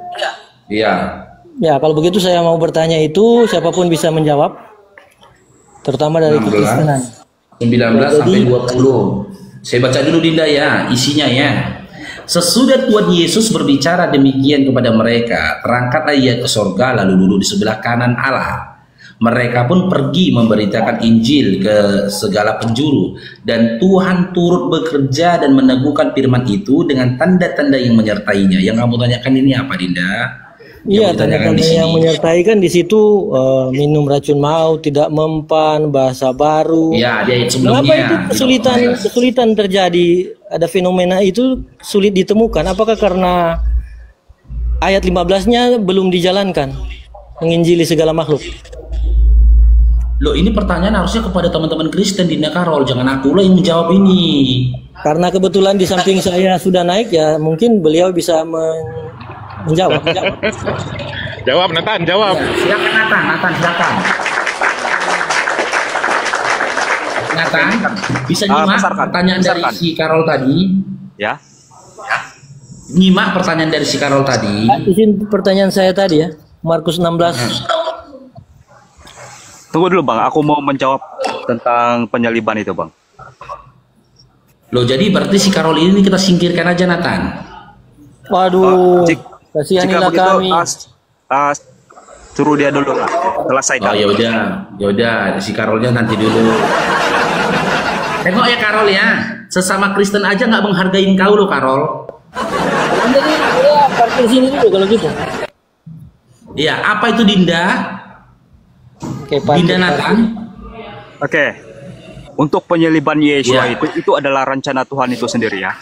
Ya, kalau begitu saya mau bertanya itu, siapapun bisa menjawab. Terutama dari kekristenan. 19 sampai 20. Saya baca dulu Dinda ya, isinya ya. Sesudah Tuhan Yesus berbicara demikian kepada mereka, terangkatlah ia ke sorga lalu duduk di sebelah kanan Allah. Mereka pun pergi memberitakan Injil ke segala penjuru, dan Tuhan turut bekerja dan meneguhkan firman itu dengan tanda-tanda yang menyertainya. Yang kamu tanyakan ini apa, Dinda? Iya, tanda-tanda yang menyertai kan di situ minum racun maut, tidak mempan, bahasa baru. Ya, dia sebelumnya. Kenapa itu kesulitan terjadi? Ada fenomena itu sulit ditemukan. Apakah karena ayat 15-nya belum dijalankan, menginjili segala makhluk? Loh, ini pertanyaan harusnya kepada teman-teman Kristen, Dinda Karol, jangan aku lah yang menjawab ini. Karena kebetulan di samping saya sudah naik, ya mungkin beliau bisa menjawab. Jawab, Nathan, jawab. Ya, silakan Nathan, silakan. Nathan, bisa nyimak pertanyaan dari si Karol tadi? Ya. Nyimak pertanyaan dari si Karol tadi. Izin pertanyaan saya tadi ya, Markus 16. Tunggu dulu Bang, aku mau menjawab tentang penyaliban itu Bang. Loh, jadi berarti si Karol ini kita singkirkan aja, Nathan. Waduh, kasihanilah kami. Suruh dia dulu lah, selesaikan. Oh ya udah, si Karolnya nanti dulu. Tengok ya Karol ya, sesama Kristen aja nggak menghargain kau loh Karol. Jadi ya parkir sini dulu kalau gitu. Iya, apa itu Dinda? Dinda Nathan. Oke. Untuk penyaliban Yesus itu adalah rencana Tuhan itu sendiri ya.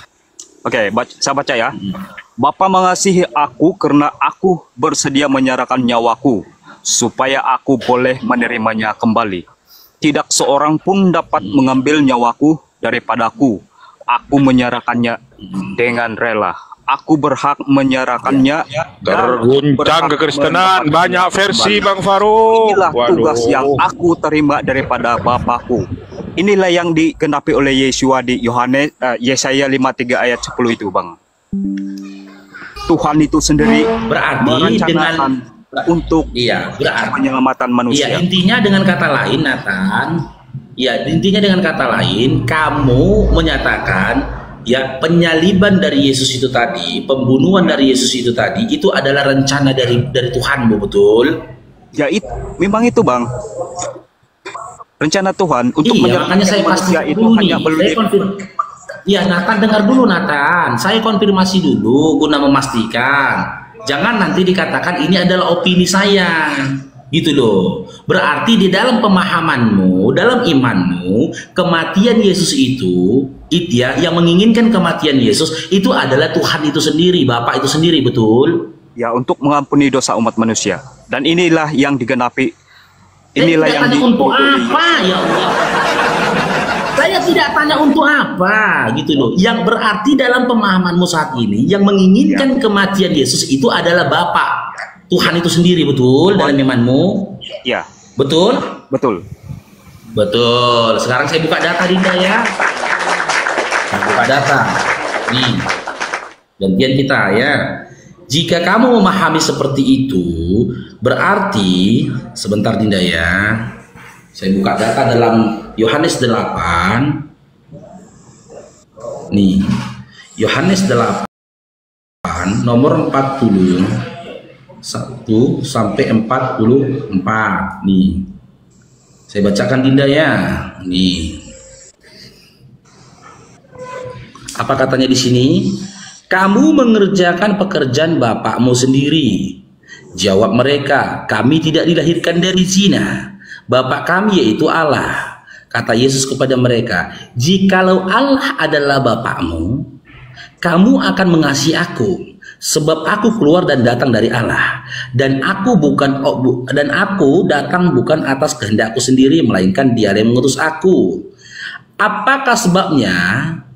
Oke, saya baca ya. Bapa mengasihi aku karena aku bersedia menyerahkan nyawaku supaya aku boleh menerimanya kembali. Tidak seorang pun dapat mengambil nyawaku daripadaku. Aku menyerahkannya dengan rela. Aku berhak menyerahkannya. Terguncang kekristenan, banyak versi Bang Farouk. Inilah tugas yang aku terima daripada Bapakku. Inilah yang digenapi oleh Yesua di Yesaya 53 ayat 10 itu Bang. Tuhan itu sendiri berarti dengan untuk penyelamatan manusia. Iya, intinya dengan kata lain Nathan, kamu menyatakan ya penyaliban dari Yesus itu tadi, pembunuhan dari Yesus itu tadi, itu adalah rencana dari Tuhan, betul? Ya, memang itu Bang. Rencana Tuhan untuk menyelamatkan manusia itu hanya ya, Nathan dengar dulu Nathan, saya konfirmasi dulu guna memastikan. Jangan nanti dikatakan ini adalah opini saya, gitu loh. Berarti di dalam pemahamanmu, dalam imanmu, kematian Yesus itu ya, yang menginginkan kematian Yesus itu adalah Tuhan itu sendiri, Bapa itu sendiri, betul? Ya, untuk mengampuni dosa umat manusia. Dan inilah yang digenapi. Inilah yang untuk apa, ya Allah? Saya tidak tanya untuk apa, gitu loh. Yang berarti dalam pemahamanmu saat ini, yang menginginkan kematian Yesus itu adalah Bapa, Tuhan itu sendiri, betul? Dalam imanmu? Ya. Betul? Betul. Betul. Sekarang saya buka data Dinda ya. Saya buka data. Nih, gantian kita ya. Jika kamu memahami seperti itu, berarti sebentar Dinda ya. Saya buka data dalam Yohanes 8. Nih, Yohanes 8 nomor 41 sampai 44. Nih. Saya bacakan Dinda ya. Nih. Apa katanya di sini? Kamu mengerjakan pekerjaan bapakmu sendiri. Jawab mereka, kami tidak dilahirkan dari zina. Bapak kami yaitu Allah. Kata Yesus kepada mereka, jikalau Allah adalah bapakmu, kamu akan mengasihi aku, sebab aku keluar dan datang dari Allah, dan aku datang bukan atas kehendakku sendiri, melainkan Dialah yang mengutus aku. Apakah sebabnya?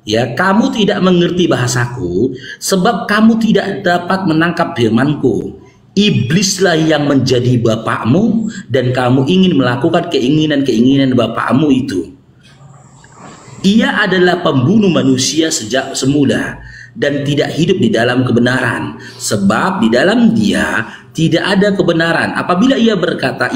Ya, kamu tidak mengerti bahasaku, sebab kamu tidak dapat menangkap firmanku. Iblislah yang menjadi bapakmu, dan kamu ingin melakukan keinginan-keinginan bapakmu itu. Ia adalah pembunuh manusia sejak semula, dan tidak hidup di dalam kebenaran, sebab di dalam dia tidak ada kebenaran. Apabila ia berkata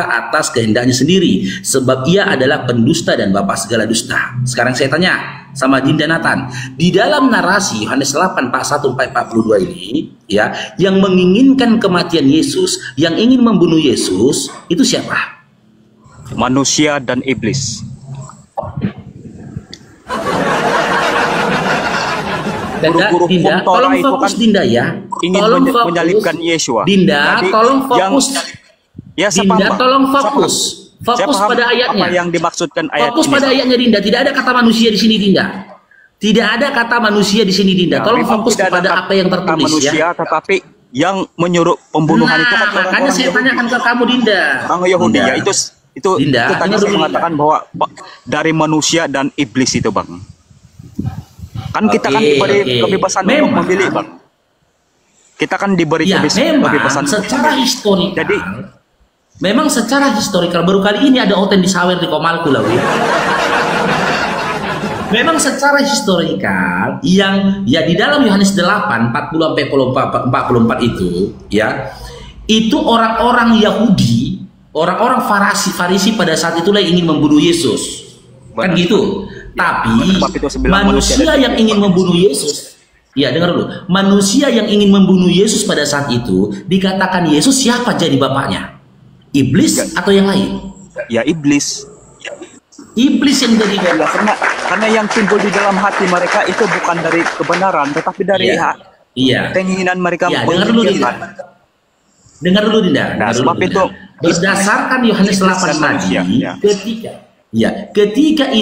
atas kehendaknya sendiri, sebab ia adalah pendusta dan bapa segala dusta. Sekarang saya tanya sama Dinda Nathan, di dalam narasi Yohanes 8:41-42 ini, ya, yang menginginkan kematian Yesus, yang ingin membunuh Yesus, itu siapa? Manusia dan iblis. Guru-guru Dinda, tolong fokus Dinda ya. Ingin menyalibkan Yesua. Dinda, tolong fokus. Dinda, tolong fokus. Fokus pada ayatnya. Apa yang dimaksudkan ayat fokus ini? Pada ayatnya, Dinda. Tidak ada kata manusia di sini, Dinda. Tidak ada kata manusia di sini, Dinda. Tolong fokus kepada apa yang tertulis manusia, ya. Tetapi yang menyuruh pembunuhan itu kan makanya saya tanyakan ke kamu, Dinda. Bang Yahudi ya, itu Dinda, tadi saya mengatakan bahwa dari manusia dan iblis itu, Bang. Kan kita kan diberi kebebasan untuk memilih, Bang. Kita kan diberi kebebasan secara historikal. Jadi memang secara historikal baru kali ini ada oten di sawer di Komalku lah. Memang secara historikal yang ya di dalam Yohanes 8 40-44 itu ya, itu orang-orang Yahudi, orang-orang Farisi pada saat itulah ingin membunuh Yesus. Kan gitu. Tapi manusia yang ingin membunuh Yesus, ya dengar dulu, manusia yang ingin membunuh Yesus pada saat itu dikatakan Yesus siapa jadi bapaknya? Iblis atau yang lain? Ya iblis. Iblis yang jadi bapak. Karena yang timbul di dalam hati mereka itu bukan dari kebenaran, tetapi dari keinginan mereka. Ya, dengar dulu Dinda. Dengar dulu Dinda. Nah, sebab itu berdasarkan Yohanes 8 tadi,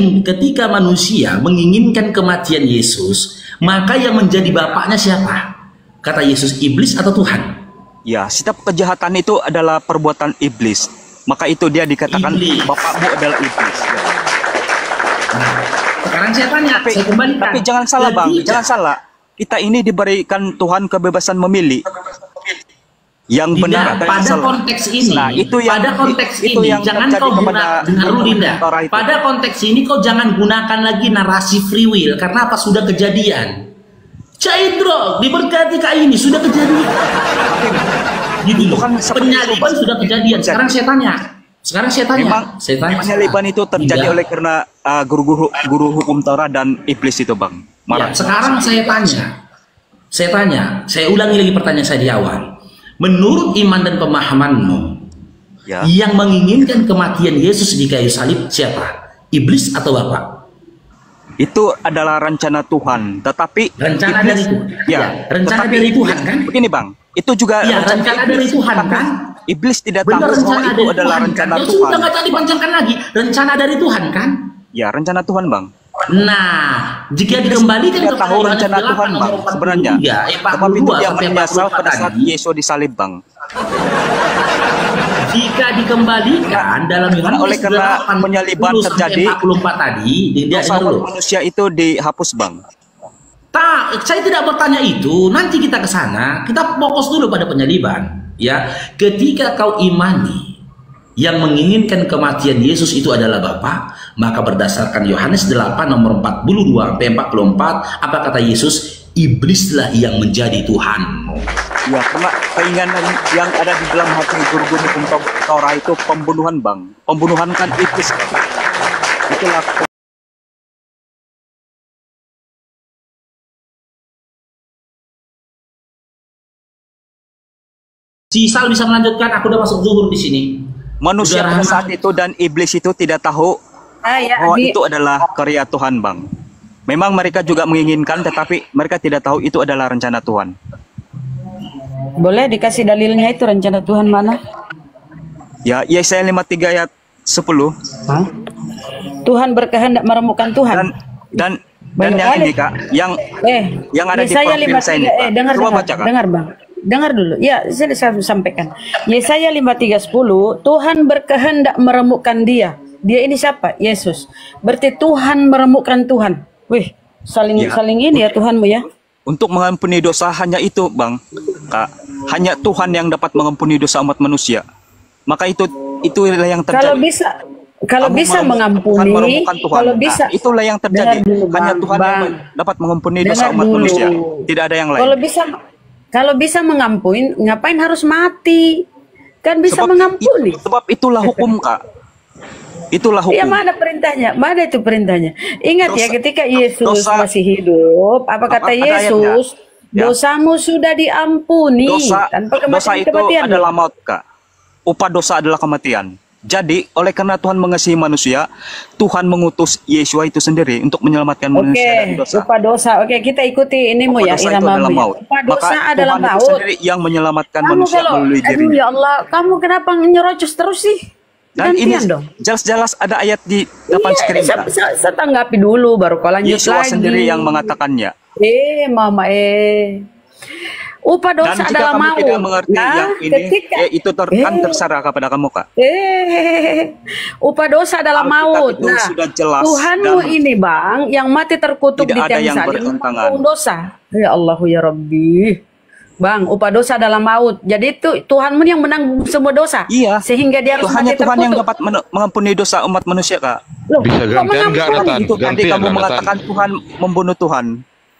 ketika manusia menginginkan kematian Yesus, maka yang menjadi bapaknya siapa? Kata Yesus, iblis atau Tuhan? Ya, setiap kejahatan itu adalah perbuatan iblis. Maka itu dia dikatakan bapakmu adalah iblis. Nah, sekarang saya tanya, saya kembalikan. Tapi jangan salah, Bang, jangan salah. Kita ini diberikan Tuhan kebebasan memilih. Yang benar pada konteks ini, nah, itu yang, pada konteks itu ini yang jangan kau gunakan, Dinda. Pada konteks ini kau jangan gunakan lagi narasi free will, karena apa, sudah kejadian. Caindro diberkati kak ini sudah kejadian. Gitu loh. Penyaliban sudah kejadian. Sekarang saya tanya. Memang penyaliban itu terjadi oleh karena guru hukum Taurat dan iblis itu, Bang. Ya, sekarang saya tanya. Saya ulangi lagi pertanyaan saya di awal. Menurut iman dan pemahamanmu, yang menginginkan kematian Yesus di kayu salib siapa? Iblis atau Bapak? Itu adalah rencana Tuhan, tetapi rencana dari Tuhan. Rencana dari Tuhan kan? Begini, Bang, itu juga rencana dari Tuhan kan? Iblis tidak tahu bahwa itu adalah rencana Tuhan. Sudah nggak tadi panjangkan lagi, rencana dari Tuhan kan? Ya, rencana Tuhan, Bang. Nah, jika dikembalikan ke tahu rencana Tuhan, Bang, sebenarnya. Sebab itu dia menyesal pada saat Yesus disalib, Bang. Jika dikembalikan dalam Yohanes oleh karena penyaliban terjadi 44 tadi, manusia itu dihapus, Bang. Tak, saya tidak bertanya itu. Nanti kita ke sana, kita fokus dulu pada penyaliban. Ya, ketika kau imani yang menginginkan kematian Yesus itu adalah Bapa, maka berdasarkan Yohanes 8 nomor 42-44, apa kata Yesus? Iblislah yang menjadi Tuhan. Ya, karena keinginan yang ada di dalam hati guru-guru hukum Taurat itu pembunuhan, Bang. Pembunuhan kan iblis. Itulah. Si Sal bisa melanjutkan, aku udah masuk zuhur di sini. Manusia pada saat itu dan iblis itu tidak tahu bahwa itu adalah karya Tuhan, Bang. Memang mereka juga menginginkan, tetapi mereka tidak tahu itu adalah rencana Tuhan. Boleh dikasih dalilnya itu rencana Tuhan mana? Ya, Yesaya 53 ayat 10. Tuhan berkehendak meremukkan Tuhan. Dan yang ini, Kak, yang ada di profil saya ini, Pak. Coba baca, Kak. Dengar, Bang. Dengar dulu. Ya, saya sampaikan. Yesaya 53:10, Tuhan berkehendak meremukkan dia. Dia ini siapa? Yesus. Berarti Tuhan meremukkan Tuhan. Wih, saling ini ya Tuhanmu ya. Untuk mengampuni dosa hanya itu, Bang. Kak, hanya Tuhan yang dapat mengampuni dosa umat manusia. Maka itulah yang terjadi. Kalau kamu bisa Tuhan mengampuni, meremukkan Tuhan. kalau bisa Nah, itulah yang terjadi. dengar dulu, Hanya Bang. Tuhan yang Bang. dapat mengampuni dosa Dengar umat dulu. manusia. Tidak ada yang lain. Kalau bisa mengampuni, ngapain harus mati? Kan bisa mengampuni. Sebab itulah hukum, Kak. Itulah hukum. Ya mana perintahnya? Mana itu perintahnya? Ingat ya, ketika Yesus dosa- masih hidup, apa kata Ada ayatnya. Yesus? Ya. Dosamu sudah diampuni tanpa Dosa itu kematian. adalah maut, Kak. Upah dosa adalah kematian. Jadi, oleh karena Tuhan mengasihi manusia, Tuhan mengutus Yesua itu sendiri untuk menyelamatkan manusia dari dosa. Upah dosa. Oke, kita ikuti inimmu Upah ya, dosa itu iramamu adalah ya. maut. Upah Maka dosa adalah Tuhan itu maut. sendiri yang menyelamatkan Kamu manusia kalau, melalui aduh dirinya. ya Allah, kamu kenapa nyerocos terus sih? Dan ini Gantian dong. jelas-jelas ada ayat di depan screen, Kak. Saya tanggapi dulu, baru kau lanjut Yesua lagi. sendiri yang mengatakannya. Mama upah dosa Dan jika adalah kamu maut. tidak mengerti yang ini, itu kan terserah kepada kamu, Kak. Upah dosa adalah Alkitab maut. itu Nah, sudah jelas Tuhanmu dan ini, Bang, yang mati terkutuk di tidak ada tiang yang salib, bertentangan. menanggung dosa. Ya Allah ya Rabbi. Bang, upah dosa adalah maut. Jadi itu Tuhanmu yang menanggung semua dosa. Iya. Sehingga dia harus Hanya mati Tuhan yang terkutuk. dapat mengampuni dosa umat manusia, Kak. Loh, Bisa kok gantian nggak, mengampuni? Nathan? Itu tadi Gantian kamu nggak, mengatakan Tuhan membunuh Tuhan.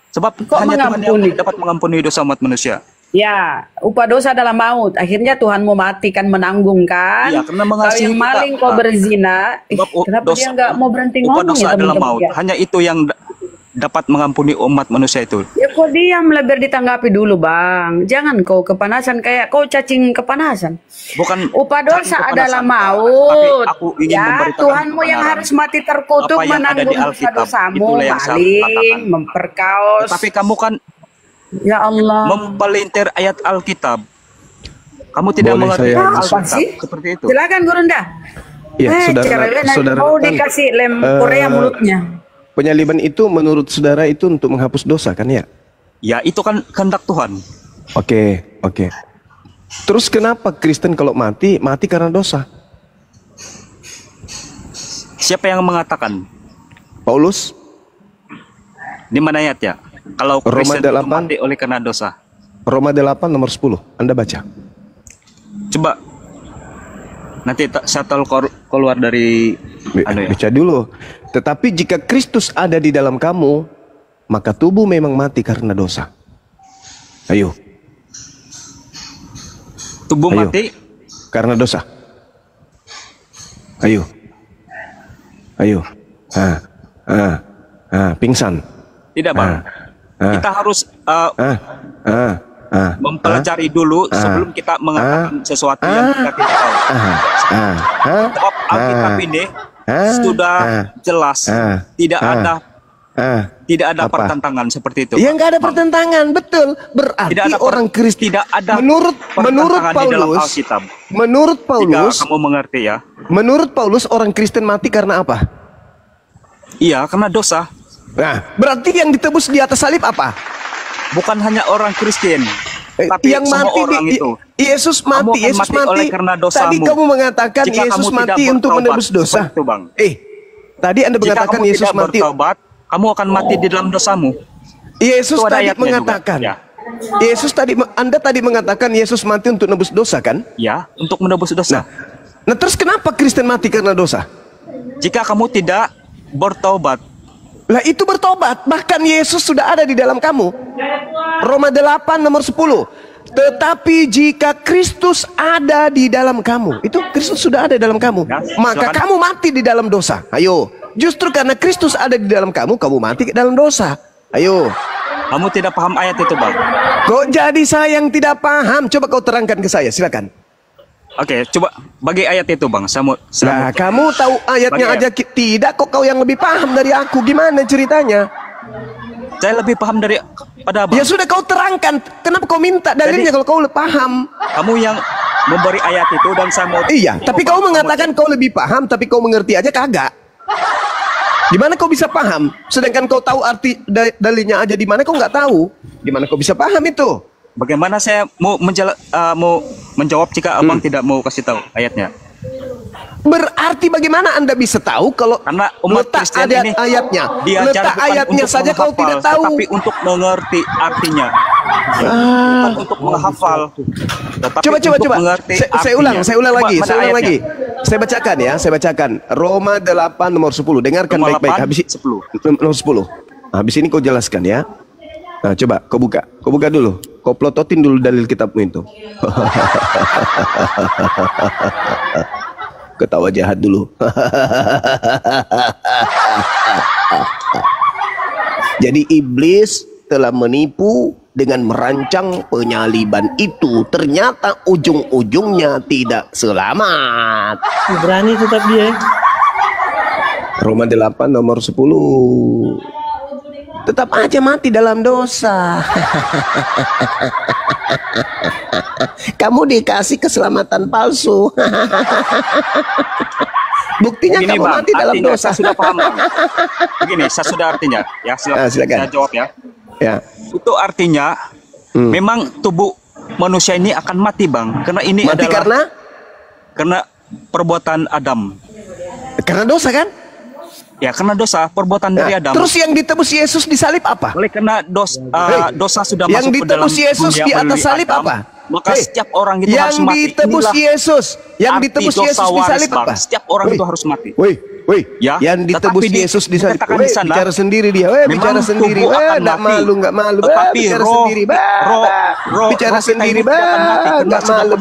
Sebab Kok hanya Tuhan mengampuni? yang dapat mengampuni dosa umat manusia. Ya, upah dosa adalah maut. Akhirnya Tuhanmu mati kan, menanggung kan. Iya, karena Kau mengasihi yang maling, kita, kau Kak. berzina. Sebab Kenapa dosa- dia nggak mau berhenti upah ngomong dosa ya adalah teman-teman maut. ya? Hanya itu yang dapat mengampuni umat manusia itu. Ya kau diam, biar ditanggapi dulu, Bang. Jangan kau kepanasan kayak kau cacing kepanasan. Bukan Upah dosa cacing adalah kepanasan, maut. tapi aku ingin Ya, memberitakan Tuhanmu yang kebenaran. harus mati terkutuk Apa yang ada di menanggung Alkitab, dosa-dosamu, itulah yang saya maling, katakan. memperkaos. Tapi kamu kan Ya Allah. mempelintir ayat Alkitab. Kamu tidak Boleh mengerti saya- Apa Alkitab sih? seperti itu. Silakan Gurunda. Ya, saudara mau dikasih lem Korea mulutnya. Penyaliban itu menurut saudara itu untuk menghapus dosa kan ya? Ya, itu kan kehendak Tuhan. Oke. Terus kenapa Kristen kalau mati karena dosa? Siapa yang mengatakan? Paulus? Di mana ayatnya? Kalau Roma Kristen itu 8. mati oleh karena dosa. Roma 8 nomor 10. Anda baca. Coba nanti saya keluar dari Baca dulu. Tetapi jika Kristus ada di dalam kamu, maka tubuh memang mati karena dosa. Ayo. Tubuh Ayo. mati Karena dosa. Ayo. Pingsan. tidak, Bang. Kita harus mempelajari dulu sebelum kita mengatakan sesuatu yang kita tidak tahu. Sebab Alkitab ini sudah jelas tidak ada Apa? pertentangan seperti itu. Ya nggak ada pertentangan, betul. Berarti Tidak ada orang Kristen tidak ada menurut pertentangan di dalam Paulus, Alkitab. menurut Paulus, Jika kamu mengerti ya. menurut Paulus orang Kristen mati karena apa? Iya, karena dosa. Nah, berarti yang ditebus di atas salib apa? Bukan hanya orang Kristen, tapi yang semua mati orang itu. Yesus Kamu mati, akan Yesus mati mati. oleh karena dosamu. Tadi kamu mengatakan Jika Yesus kamu tidak mati untuk bertobat, menebus dosa. seperti itu, Bang. Tadi Anda Jika mengatakan kamu Yesus tidak mati. bertobat, kamu akan mati di dalam dosamu. Yesus Itu ada tadi ayatnya mengatakan. juga. Ya. Yesus tadi Anda tadi mengatakan Yesus mati untuk nebus dosa kan? Ya, untuk menebus dosa. Nah, terus kenapa Kristen mati karena dosa? Jika kamu tidak bertobat, Lah itu bertobat. Bahkan Yesus sudah ada di dalam kamu. Roma 8 nomor 10. Tetapi jika Kristus ada di dalam kamu, itu Kristus sudah ada di dalam kamu, maka kamu mati di dalam dosa. Ayo, justru karena Kristus ada di dalam kamu mati di dalam dosa. Ayo. kamu tidak paham ayat itu, Bang. Kok jadi saya yang tidak paham? Coba kau terangkan ke saya, silakan. Oke, coba bagi ayat itu, Bang. Nah, kamu tahu ayatnya Bagi aja tidak kok kau yang lebih paham dari aku. Gimana ceritanya? Saya lebih paham pada Abang. Ya sudah kau terangkan. Kenapa kau minta dalilnya kalau kau paham? Kamu yang memberi ayat itu dan saya mau. Iya, tapi kau mengatakan kau lebih paham, tapi kau mengerti aja kagak. Gimana kau bisa paham? Sedangkan kau tahu arti dalilnya aja, di mana kau nggak tahu? Gimana kau bisa paham itu? Bagaimana saya mau menjawab jika Abang tidak mau kasih tahu ayatnya? Berarti bagaimana Anda bisa tahu kalau karena umat letak Kristen ini ayatnya? diajar Letak bukan ayatnya untuk saja kau menghafal, tidak tahu. tapi untuk mengerti artinya. Bukan untuk menghafal. Tetapi Coba. untuk mengerti Saya ulang artinya. lagi. Mana ayatnya? Saya bacakan ya, saya bacakan. Roma 8 nomor 10. Dengarkan baik-baik. Habis 10. Nomor 10. Habis ini kau jelaskan ya. Nah, coba kau buka. Kau buka dulu. Kau plototin dulu dalil kitabmu itu. Ketawa jahat dulu. Jadi iblis telah menipu dengan merancang penyaliban itu. Ternyata ujung-ujungnya tidak selamat. Berani tetap dia. Roma 8 nomor 10. Tetap aja mati dalam dosa. Kamu dikasih keselamatan palsu. Buktinya begini, kamu Bang, mati dalam artinya, dosa. saya sudah paham, Bang. Begini, saya sudah artinya. Ya, silakan. Saya jawab ya. Ya. Itu artinya memang tubuh manusia ini akan mati, Bang. Karena ini mati adalah karena perbuatan Adam. Karena dosa kan? Ya, karena dosa, perbuatan dari Adam. Terus yang ditebus Yesus di salib apa? Oleh karena dosa sudah yang masuk ke dalam ditebus Yesus dunia di atas melalui salib Adam, apa? maka setiap orang itu yang harus mati. ditebus Inilah Yesus, yang ditebus arti Yesus dosa di waris, salib Bang. apa? Setiap orang itu harus mati. Ya, yang ditebus Yesus di salib. dikatakan di sana, Bicara sendiri dia. Bicara sendiri. Enggak malu, enggak malu. Tetapi Bicara roh, sendiri. roh Bicara sendiri. Enggak malu.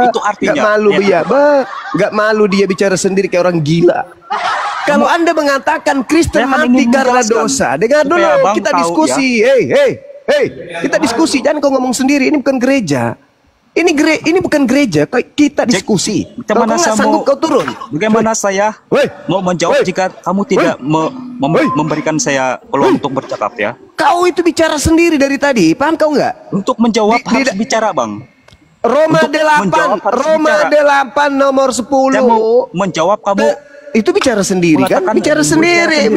Itu artinya. Enggak malu dia. Enggak malu dia bicara sendiri kayak orang gila. Kalau Anda mengatakan Kristen mati karena dosa, dengar dulu, kita diskusi. Hei, kita diskusi. Jangan kau ngomong sendiri. Ini bukan gereja. Ini bukan gereja. Kita diskusi. Kalau kau nggak sanggup, kau turun. Bagaimana saya mau menjawab jika kamu tidak memberikan saya peluang untuk bercakap ya? Kau itu bicara sendiri dari tadi. Paham kau nggak? Untuk menjawab harus bicara, Bang. Roma 8 nomor 10. Saya mau menjawab kamu. Itu bicara sendiri kan? Bicara sendiri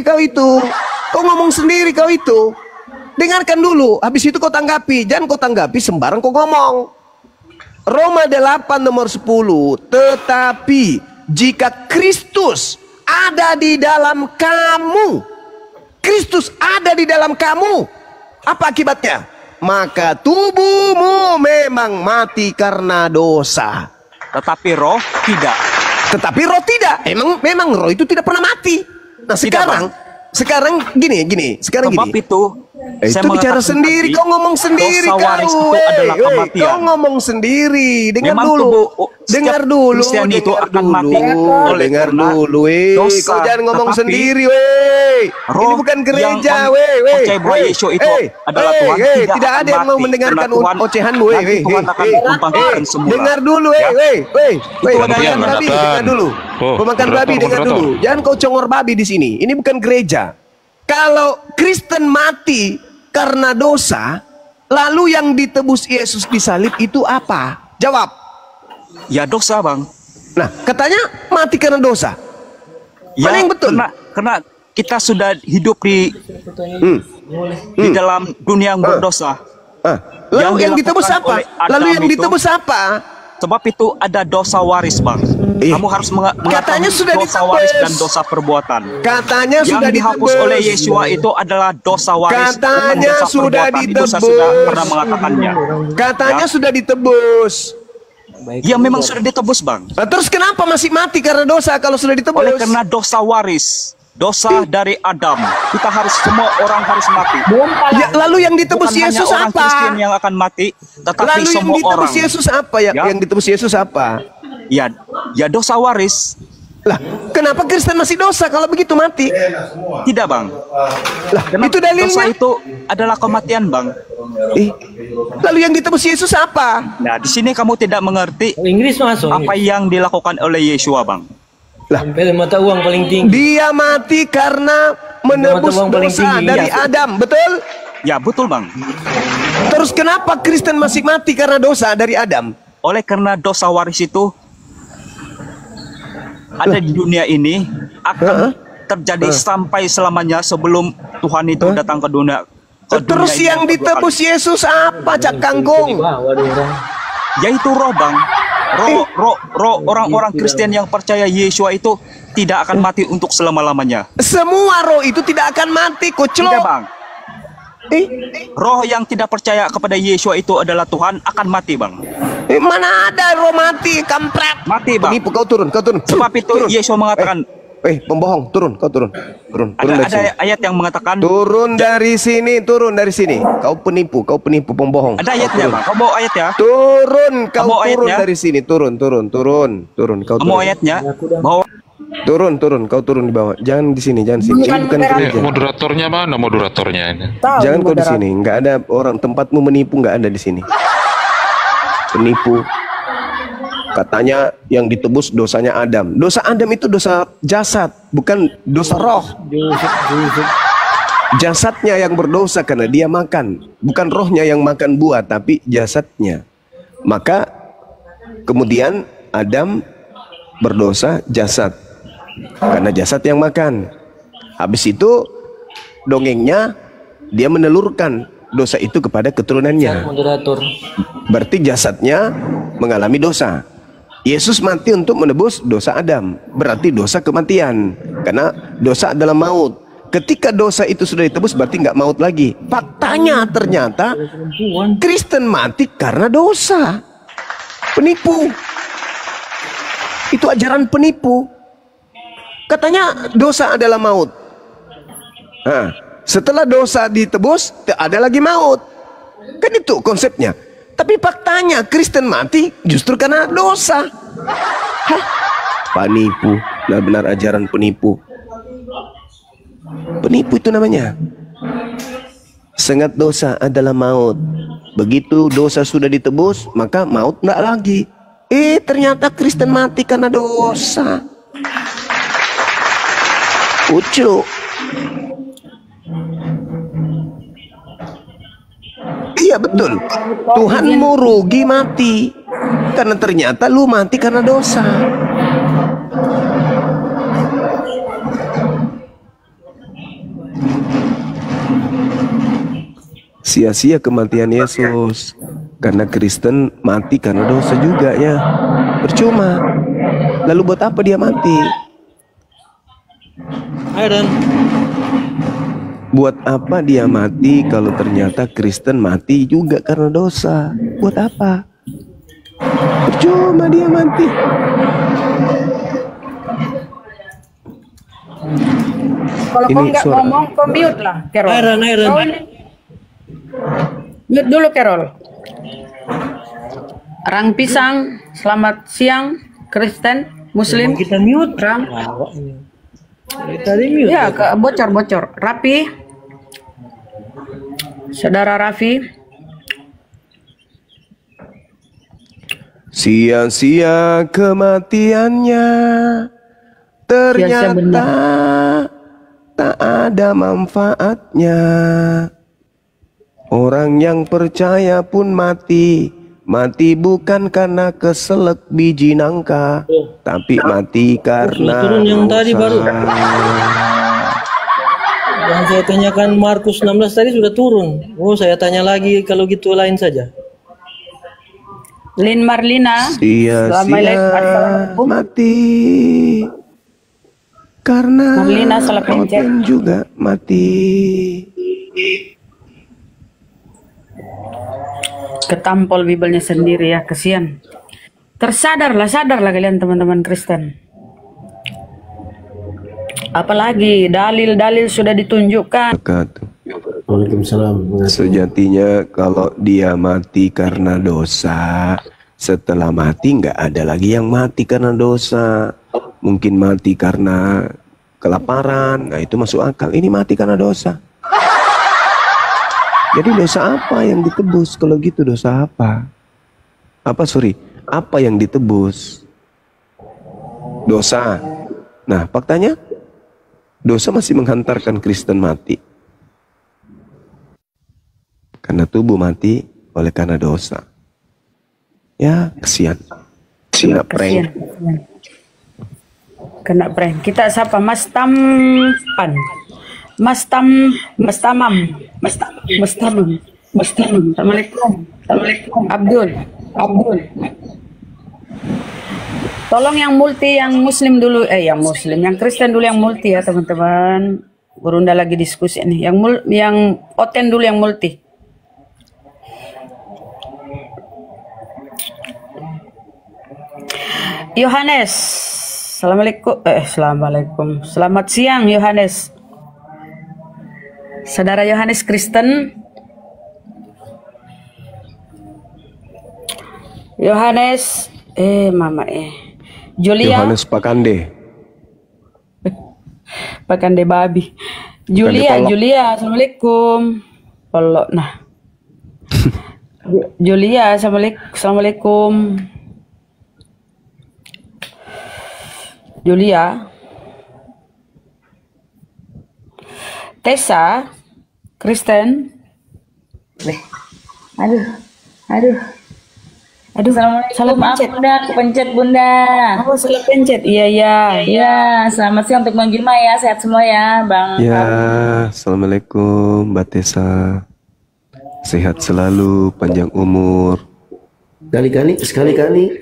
kau itu. Kau ngomong sendiri kau itu. Dengarkan dulu, habis itu kau tanggapi. Jangan kau tanggapi sembarang kau ngomong. Roma 8 nomor 10. Tetapi jika Kristus ada di dalam kamu, Kristus ada di dalam kamu, apa akibatnya? Maka tubuhmu memang mati karena dosa. Tetapi roh tidak. Tetapi roh tidak. Memang roh itu tidak pernah mati. Nah sekarang gini. Sebab itu bicara sendiri, kau ngomong sendiri kau. Kau ngomong sendiri. Dengar dulu. Dengar dulu. Kau jangan ngomong sendiri, ini bukan gereja, tidak ada yang mau mendengarkan ocehanmu, Dengar dulu, dengar dulu. Pemakan babi, dengar dulu. Jangan kau congor babi di sini. Ini bukan gereja. Kalau Kristen mati karena dosa, lalu yang ditebus Yesus di salib itu apa? Jawab. Ya dosa, Bang. Nah, katanya mati karena dosa. Ya, mana yang betul? Karena kita sudah hidup di dalam dunia yang berdosa. Lalu yang ditebus apa? Sebab itu ada dosa waris, Bang. Kamu harus katanya sudah dosa waris dan dosa perbuatan. Katanya yang sudah dihapus oleh Yesua itu adalah dosa waris. Katanya dosa sudah ditebus. Saya sudah pernah mengatakannya. Katanya sudah ditebus. Ya memang sudah ditebus, Bang. Nah, terus kenapa masih mati karena dosa kalau sudah ditebus? Oleh karena dosa waris. Dosa dari Adam. Kita harus, semua orang harus mati. Ya, lalu yang ditebus bukan Yesus hanya orang apa? Kristen yang akan mati, tetapi lalu semua yang ditebus orang. Yesus apa? Yang ditebus Yesus apa? Ya dosa waris. Lah, kenapa Kristen masih dosa kalau begitu mati? Tidak, Bang. Lah, itu dalilnya. Dosa itu adalah kematian, Bang. Lalu yang ditebus Yesus apa? Nah, di sini kamu tidak mengerti Inggris masuk. Apa yang dilakukan oleh Yesua, Bang. Lah, mata uang paling tinggi. Dia mati karena menebus dosa dari Adam, betul? Ya, betul, Bang. Terus kenapa Kristen masih mati karena dosa dari Adam? Oleh karena dosa waris itu ada di dunia ini akan terjadi sampai selamanya sebelum Tuhan itu datang ke dunia. Terus yang ditebus Yesus apa, Cak Kangkung? Yaitu roh, Bang. Roh orang-orang Kristen yang percaya Yesua itu tidak akan mati untuk selama-lamanya. Semua roh itu tidak akan mati, Koclo. Tidak, Bang. Roh yang tidak percaya kepada Yesua itu adalah Tuhan akan mati, Bang. Mana ada roh mati, kampret. Mati, Bang. Penipu, kau turun. Sebab itu Yesus mengatakan, pembohong, turun, kau turun. Turun dari sini. Ada ayat yang mengatakan, turun dari sini. Kau penipu, pembohong. Ada ayatnya, Bang. Kau bawa ayat ya? Turun, kau turun ayatnya? dari sini. Turun. Kau Mau ayatnya? Bawa. Turun, kau turun di bawah. Jangan di sini, jangan sini. Ini bukan gereja. Moderatornya mana moderatornya ini? Jangan kau di sini. Nggak ada orang, tempatmu menipu nggak ada di sini. Penipu. Katanya yang ditebus dosanya Adam. Dosa Adam itu dosa jasad, bukan dosa roh. Jasadnya yang berdosa karena dia makan, bukan rohnya yang makan buah, tapi jasadnya. Maka kemudian Adam berdosa jasad karena jasad yang makan. Habis itu dongengnya dia menelurkan dosa itu kepada keturunannya. Moderator. Berarti jasadnya mengalami dosa. Yesus mati untuk menebus dosa Adam. Berarti dosa kematian. Karena dosa adalah maut. Ketika dosa itu sudah ditebus berarti nggak maut lagi. Faktanya ternyata Kristen mati karena dosa. Penipu. Itu ajaran penipu. Katanya dosa adalah maut. Nah, setelah dosa ditebus, tak ada lagi maut. Kan itu konsepnya. Tapi faktanya Kristen mati justru karena dosa. Hah? Penipu. Benar-benar ajaran penipu. Penipu itu namanya. Sengat dosa adalah maut. Begitu dosa sudah ditebus, maka maut enggak lagi. Ternyata Kristen mati karena dosa. Lucu. Iya betul. Tuhanmu rugi mati karena ternyata lu mati karena dosa. Sia-sia kematian Yesus karena Kristen mati karena dosa juga ya. Percuma. Lalu buat apa dia mati? Buat apa dia mati kalau ternyata Kristen mati juga karena dosa? Buat apa? Percuma dia mati. Kalau kau nggak ngomong, kau mute lah, Carol. Kau ini mute dulu, Carol. Rang Pisang, selamat siang, Kristen, Muslim. Kita mute. Rang. Tadi mute. Ya, bocor. Rapi. Saudara Raffi. Sia-sia kematiannya, ternyata tak ada manfaatnya. Orang yang percaya pun mati. Mati bukan karena keselak biji nangka, tapi mati karena turun yang tadi baru. Yang saya tanyakan Markus 16 tadi sudah turun. Saya tanya lagi kalau gitu lain saja. Lin Marlina. Sia-sia mati karena Marlina salah pencet juga mati. Ketampol Bibelnya sendiri ya, kesian. Sadarlah kalian teman-teman Kristen. Apalagi dalil-dalil sudah ditunjukkan. Waalaikumsalam. Sejatinya kalau dia mati karena dosa, setelah mati nggak ada lagi yang mati karena dosa. Mungkin mati karena kelaparan, nah itu masuk akal. Ini mati karena dosa. Jadi dosa apa yang ditebus? Kalau gitu dosa apa? Apa yang ditebus? Dosa. Nah, faktanya dosa masih menghantarkan Kristen mati. Karena tubuh mati oleh karena dosa. Ya, kesian. Kena prank. Kena prank. Kita sapa Mas Tampan. Mas Tamam. Assalamualaikum. Abdul. Tolong yang multi, yang Muslim dulu, yang Kristen dulu, yang multi ya teman-teman. Berunda lagi diskusi nih. Yang Oten dulu yang multi. Yohanes. Assalamualaikum. Selamat siang Yohanes. Saudara Yohanes Kristen. Yohanes Julia. Yohanes Pakande. Pakande babi. Julia, assalamualaikum. Polok nah. Julia, assalamualaikum. Julia. Tessa, Kristen. Aduh, Assalamualaikum. Maaf Bunda, kepencet Bunda. Oh, salah pencet. Iya. Selamat siang untuk Bang Gilma ya, sehat semua ya, Bang. Ya, assalamualaikum Mbak Tessa. Sehat selalu, panjang umur. Sekali-kali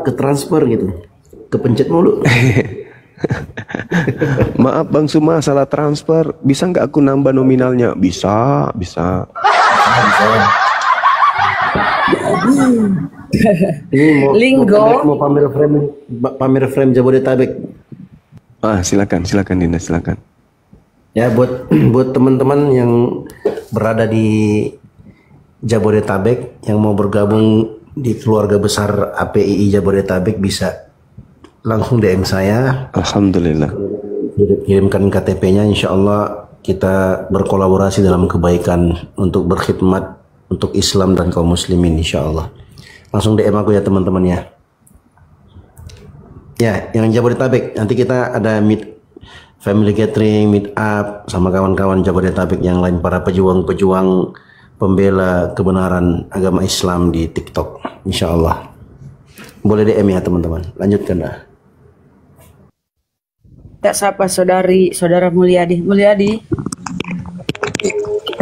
ke transfer gitu. Kepencet mulu. Maaf Bang Suma, salah transfer. Bisa nggak aku nambah nominalnya? Bisa. Ini Linggo. mau pamer frame Jabodetabek. Silakan Dinda, silakan. Ya, buat teman-teman yang berada di Jabodetabek yang mau bergabung di keluarga besar APII Jabodetabek bisa langsung DM saya. Alhamdulillah. Kirimkan KTP-nya, insya Allah kita berkolaborasi dalam kebaikan untuk berkhidmat untuk Islam dan kaum muslimin, insya Allah. Langsung DM aku ya teman-teman ya. Ya, yang Jabodetabek nanti kita ada meet family gathering, meet up sama kawan-kawan Jabodetabek yang lain, para pejuang-pejuang pembela kebenaran agama Islam di TikTok, insya Allah. Boleh DM ya teman-teman. Lanjutkan dah. Tak sapa saudara Mulyadi.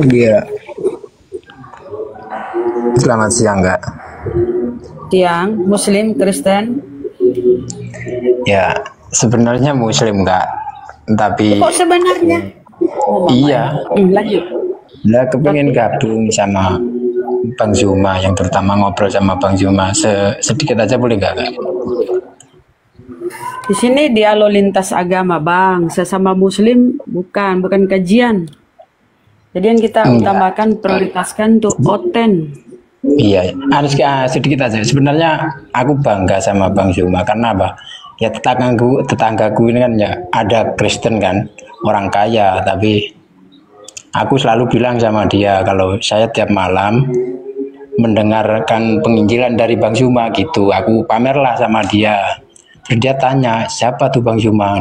Iya. Selamat siang, Kak. Siang, Muslim, Kristen. Ya, sebenarnya Muslim, Kak. Tapi Kok sebenarnya? iya. Lanjut. Lah kepengen gabung sama Bang Zuma, yang terutama ngobrol sama Bang Zuma sedikit aja, boleh nggak, Kak? Di sini dialog lintas agama, Bang. Sesama Muslim bukan kajian. Jadi yang kita utamakan, prioritaskan untuk oten. Iya, harus sedikit aja. Sebenarnya aku bangga sama Bang Zuma karena apa? Ya tetanggaku ini kan ya ada Kristen kan, orang kaya, tapi aku selalu bilang sama dia kalau saya tiap malam mendengarkan penginjilan dari Bang Zuma gitu. Aku pamerlah sama dia. Terus dia tanya, siapa tuh Bang Zuma?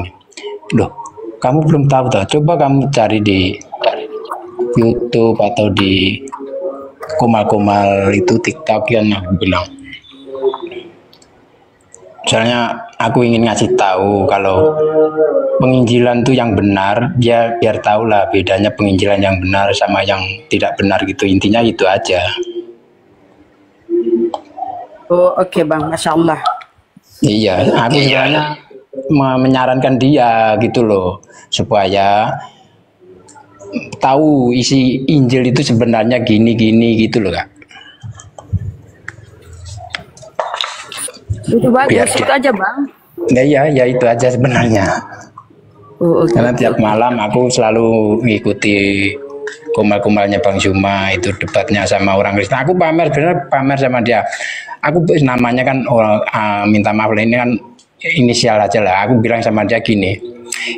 Loh, kamu belum tahu toh? Coba kamu cari di YouTube atau di Komal-Komal itu TikTok kan, aku bilang. Soalnya aku ingin ngasih tahu kalau penginjilan itu yang benar, dia biar tahu lah bedanya penginjilan yang benar sama yang tidak benar gitu. Intinya itu aja. Oh, oke, Bang, Masya Allah. Iya, aku sebenarnya menyarankan dia gitu loh, supaya tahu isi Injil itu sebenarnya gini-gini gitu loh, Kak. Itu bagus, itu aja, Bang. Ya itu aja sebenarnya. Okay. Karena tiap malam aku selalu mengikuti komal-komalnya Bang Zuma, itu debatnya sama orang Kristen. Aku pamer sama dia. Aku namanya kan minta maaf lah, ini kan inisial aja lah. Aku bilang sama dia gini,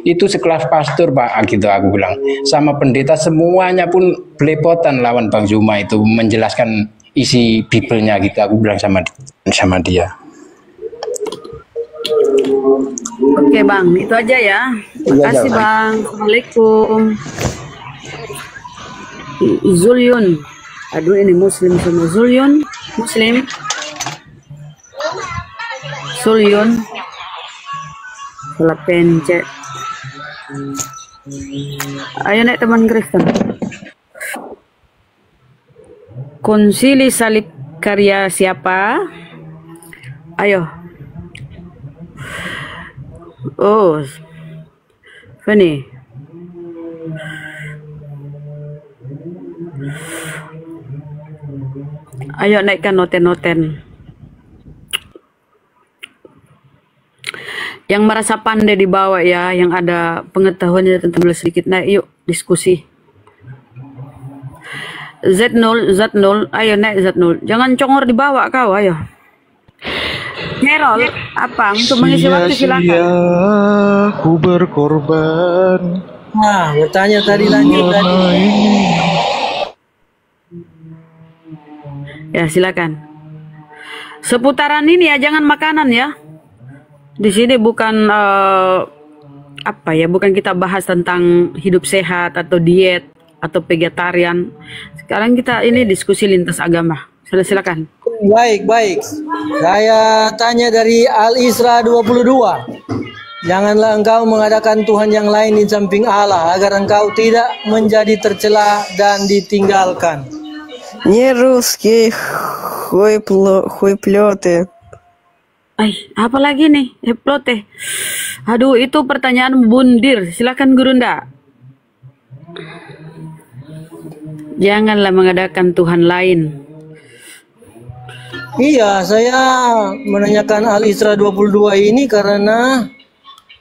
itu sekelas pastor Pak, gitu aku bilang. Sama pendeta semuanya pun belepotan lawan Bang Zuma itu menjelaskan isi Bibelnya gitu. Aku bilang sama dia. Oke, Bang, itu aja ya. Terima kasih, Bang. Assalamualaikum. Zulyun. Aduh, ini Muslim semua. Zulyun, Muslim. Zulyun. Salah pencet. Ayo naik teman Kristen. Konsili salib karya siapa? Ayo. Oh, Fanny. Ayo naikkan noten-noten. Yang merasa pandai dibawa ya, yang ada pengetahuannya tentang Bible sedikit. Nah, yuk diskusi. Z0, ayo naik Z0. Jangan congor dibawa kau, ayo. Herol, apa? Untuk mengisi waktu silakan. Sia-sia ku berkorban. Nah, bertanya tadi lanjut tadi. Ya, silakan. Seputaran ini ya, jangan makanan ya. Di sini bukan apa ya, bukan kita bahas tentang hidup sehat atau diet atau vegetarian. Sekarang kita ini diskusi lintas agama. Silakan. Baik. Saya tanya dari Al-Isra 22. Janganlah engkau mengadakan Tuhan yang lain di samping Allah, agar engkau tidak menjadi tercela dan ditinggalkan. Не русский хуйплёты. Apa lagi nih? Heplote. Aduh, itu pertanyaan bundir. Silakan Gurunda. Janganlah mengadakan Tuhan lain. Iya, saya menanyakan Al-Isra 22 ini karena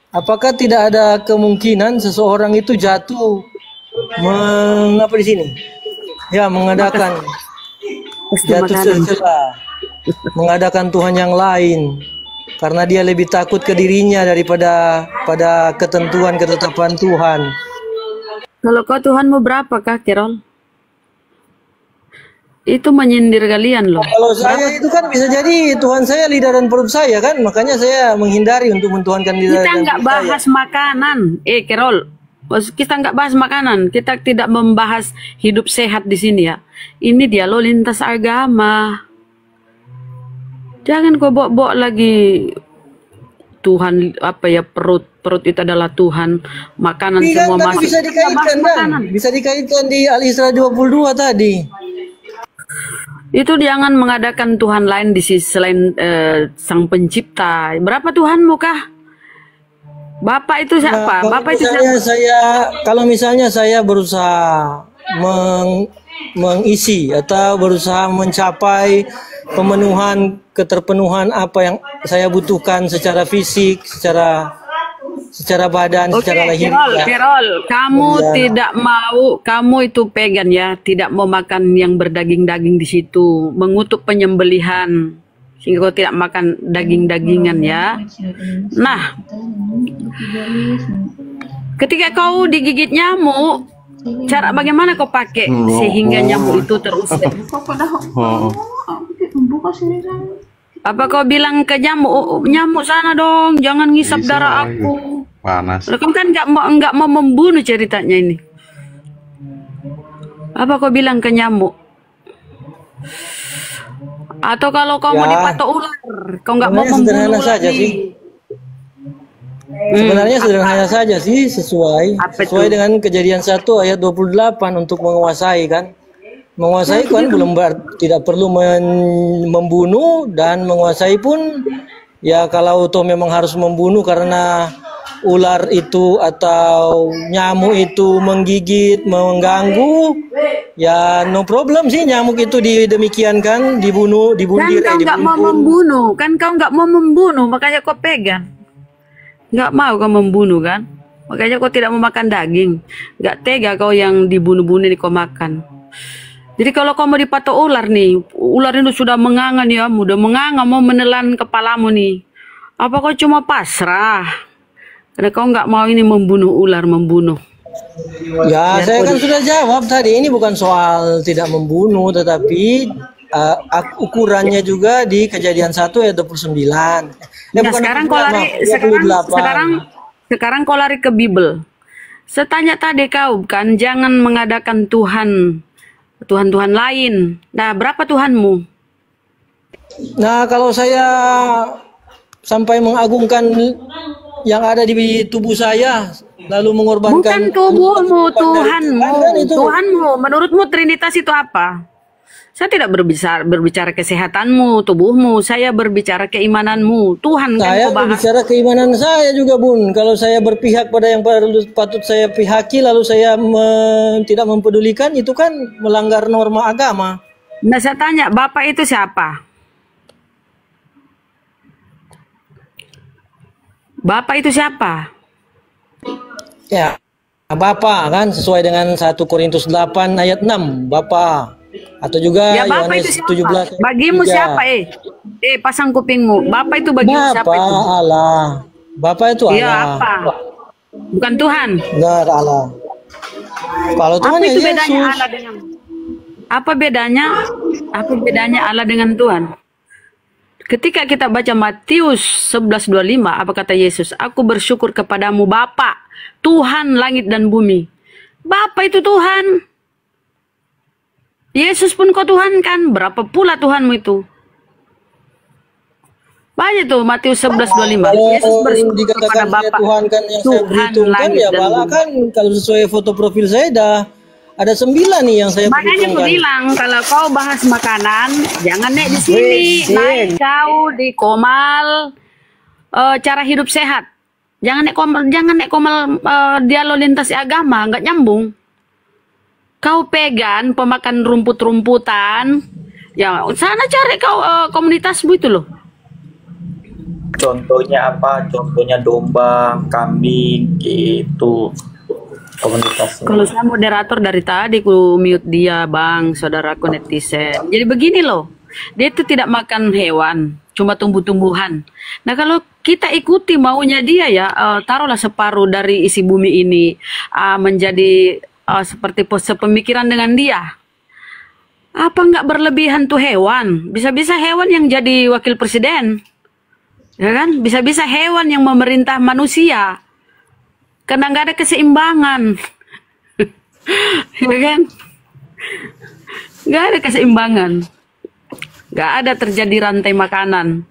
apakah tidak ada kemungkinan seseorang itu jatuh mengapa di sini? Ya, mengadakan jatuh tercela, mengadakan Tuhan yang lain karena dia lebih takut ke dirinya daripada pada ketentuan ketetapan Tuhan. Kalau kau Tuhanmu berapakah, Kirol? Itu menyindir kalian loh. Kalau saya itu kan bisa jadi Tuhan saya lidah dan perut saya kan, makanya saya menghindari untuk mentuhankan lidah dan perut saya. Kita nggak bahas makanan, Kirol. Kita nggak bahas makanan, kita tidak membahas hidup sehat di sini ya. Ini dialog lintas agama. Jangan kau bawa lagi Tuhan apa ya, perut itu adalah Tuhan, makanan semua masuk. Bisa dikaitkan kan? Bisa dikaitkan di Al-Isra 22 tadi. Itu jangan mengadakan Tuhan lain di sisi selain Sang Pencipta. Berapa Tuhanmu kah? Bapak itu siapa? Nah, Bapak itu siapa? Kalau misalnya saya berusaha mengisi atau berusaha mencapai keterpenuhan apa yang saya butuhkan secara fisik, secara badan, secara lahir. Kirol, kamu tidak mau, kamu itu pegan ya, tidak mau makan yang berdaging-daging di situ, mengutuk penyembelihan, sehingga kau tidak makan daging-dagingan ya. Nah, ketika kau digigit nyamuk, cara bagaimana kau pakai sehingga nyamuk itu terusir? Apa kau bilang ke nyamuk sana dong, jangan ngisap darah aku. Panas. Lo kan nggak mau membunuh ceritanya ini. Apa kau bilang ke nyamuk? Atau kalau kau mau dipatok ular, kau nggak mau membunuh sederhana saja sih. Sebenarnya sederhana saja sih, sesuai dengan Kejadian 1 ayat 28 untuk menguasai kan. Menguasai kan belum tidak perlu membunuh, dan menguasai pun ya kalau toh memang harus membunuh karena ular itu atau nyamuk itu menggigit, mengganggu, ya no problem sih nyamuk itu demikian kan, dibunuh. Kan kau nggak mau membunuh, makanya kau pegang. Nggak mau kau membunuh kan, makanya kau tidak mau makan daging. Nggak tega kau yang dibunuh-bunuh ini kau makan. Jadi kalau kau mau dipatok ular nih, ular ini sudah mengangan ya, udah mengangan mau menelan kepalamu nih. Apa kau cuma pasrah? Karena kau nggak mau ini membunuh ular, membunuh. Ya, saya kan sudah jawab tadi, ini bukan soal tidak membunuh, tetapi ukurannya juga di Kejadian 1 ayat 29. Nah, sekarang kau lari ke Bible. Setanya tadi kau kan jangan mengadakan Tuhan lain. Nah, berapa Tuhanmu? Nah, kalau saya sampai mengagungkan yang ada di tubuh saya, lalu mengorbankan. Bukan tubuhmu, Tuhanmu. Menurutmu Trinitas itu apa? Saya tidak berbicara kesehatanmu, tubuhmu. Saya berbicara keimananmu. Tuhan saya berbicara keimanan saya juga, Bun. Kalau saya berpihak pada yang patut saya pihaki, lalu saya tidak mempedulikan, itu kan melanggar norma agama. Nah, saya tanya, Bapak itu siapa? Bapak itu siapa? Ya, Bapa kan sesuai dengan 1 Korintus 8 ayat 6, Bapa. Atau juga Ya Bapak Yohanes itu siapa? 17 ayat Bagimu 3. siapa pasang kupingmu. Bapak itu bagimu siapa Bapa itu? Allah. Bapa itu Iya Allah. apa? Bukan Tuhan. Enggak Allah. Kalau Tuhan Apa ya itu bedanya Yesus. Allah dengan Apa bedanya? Apa bedanya Allah dengan Tuhan? Ketika kita baca Matius 11:25, apa kata Yesus? Aku bersyukur kepadamu Bapa, Tuhan langit dan bumi. Bapa itu Tuhan. Yesus pun kau Tuhan kan? Berapa pula Tuhanmu itu? Banyak tuh Matius 11:25. Yesus bersyukur kepada Dikatakan saya Bapa, Tuhan kan yang saya Tuhan perhitungkan langit ya dan malah bumi. kan kalau sesuai foto profil saya ada 9 nih yang saya Makanya aku perhitungkan. bilang kalau kau bahas makanan jangan naik di sini, Wih, naik kau di Komal cara hidup sehat. Jangan naik Komal dialog lintas agama, nggak nyambung. Kau pegang pemakan rumput-rumputan, ya sana cari kau komunitasmu itu loh. Contohnya apa? Contohnya domba, kambing, gitu. Komunitasnya. Kalau saya moderator dari tadi ku mute dia, Bang, saudaraku netizen. Jadi begini loh, dia itu tidak makan hewan, cuma tumbuh-tumbuhan. Nah kalau kita ikuti maunya dia ya, taruhlah separuh dari isi bumi ini menjadi seperti sepemikiran dengan dia. Apa nggak berlebihan tuh hewan? Bisa-bisa hewan yang jadi wakil presiden, ya kan? Bisa-bisa hewan yang memerintah manusia. Karena nggak ada keseimbangan, ya kan? Nggak ada keseimbangan, nggak ada terjadi rantai makanan.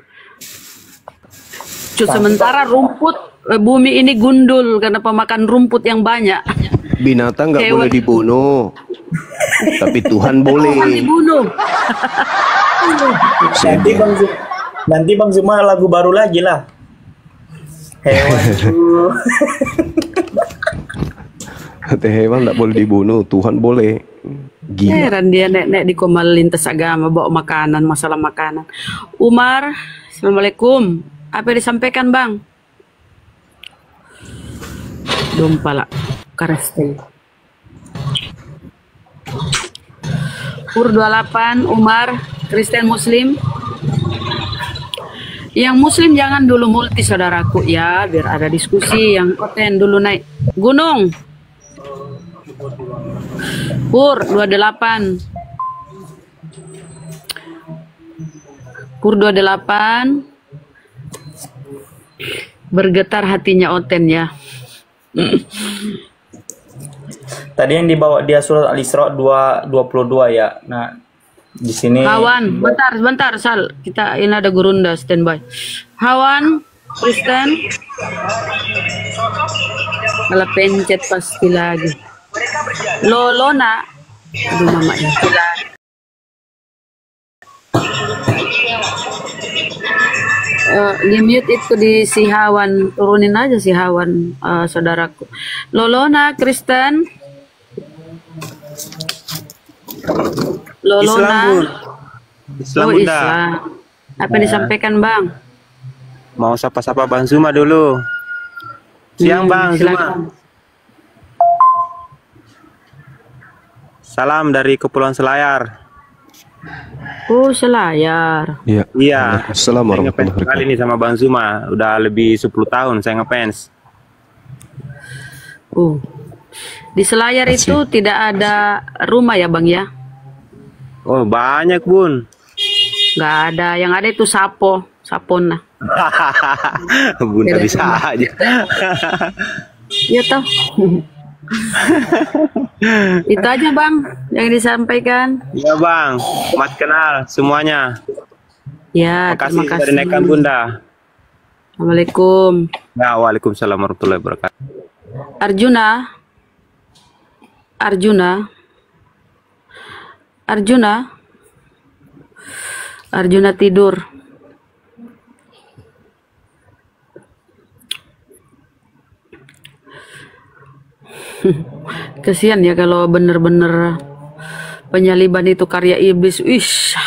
Sementara rumput bumi ini gundul karena pemakan rumput yang banyak. Binatang nggak boleh dibunuh, tapi Tuhan boleh. Tuhan dibunuh. Nanti Bang Zuma lagu baru lagi lah. Hewan. Kata hewan nggak boleh dibunuh, Tuhan boleh. Gila. Heran dia nek di Komal lintas agama bawa makanan, masalah makanan. Umar, assalamualaikum. Apa yang disampaikan Bang? Dompala, Kareste. Pur 28, Umar, Kristen Muslim. Yang Muslim jangan dulu multi saudaraku ya, biar ada diskusi yang konten dulu naik. Gunung. Pur 28. Pur 28. Bergetar hatinya Oten ya. Tadi yang dibawa dia surat Al-Isra 2:22 ya. Nah, di sini Hawan, bentar Sal. Kita ini ada Gurunda standby. Hawan, Kristen. Malah pencet pasti lagi. Lolona. Aduh mamanya. Di-mute itu di si Hawan, turunin aja si Hawan, saudaraku. Lolona, Kristen. Lolona. Islam Oh, Bunda. Islam. Apa yang disampaikan Bang? Mau sapa-sapa Bang Zuma dulu. Siang Bang Zuma. silakan. Salam dari Kepulauan Selayar. Oh, Selayar. Iya. Iya. Assalamualaikum Saya ngefans sekali nih sama Bang Zuma. Udah lebih 10 tahun saya ngefans. Di Selayar itu tidak ada rumah ya Bang ya? Oh banyak Bun. Nggak ada, yang ada itu Sapona. Bunda bisa aja. Iya toh. Itu aja Bang yang disampaikan. Iya Bang, mat kenal semuanya. Ya, Makasih terima sudah kasih. dinaikkan Bunda. Assalamualaikum. Ya, waalaikumsalam warahmatullahi wabarakatuh. Arjuna tidur. Kesian ya kalau bener-bener penyaliban itu karya iblis,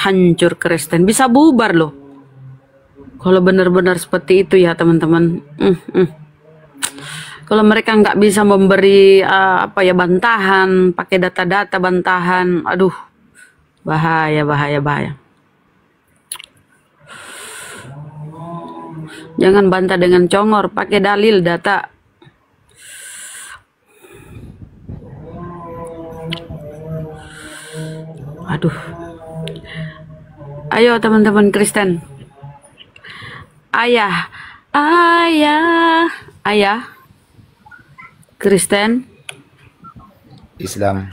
hancur Kristen, bisa bubar loh. Kalau benar-benar seperti itu ya teman-teman. Kalau mereka nggak bisa memberi apa ya bantahan, pakai data-data bantahan, aduh, bahaya. Jangan bantah dengan congor, pakai dalil data. Aduh. Ayo teman-teman Kristen. Ayah Kristen Islam.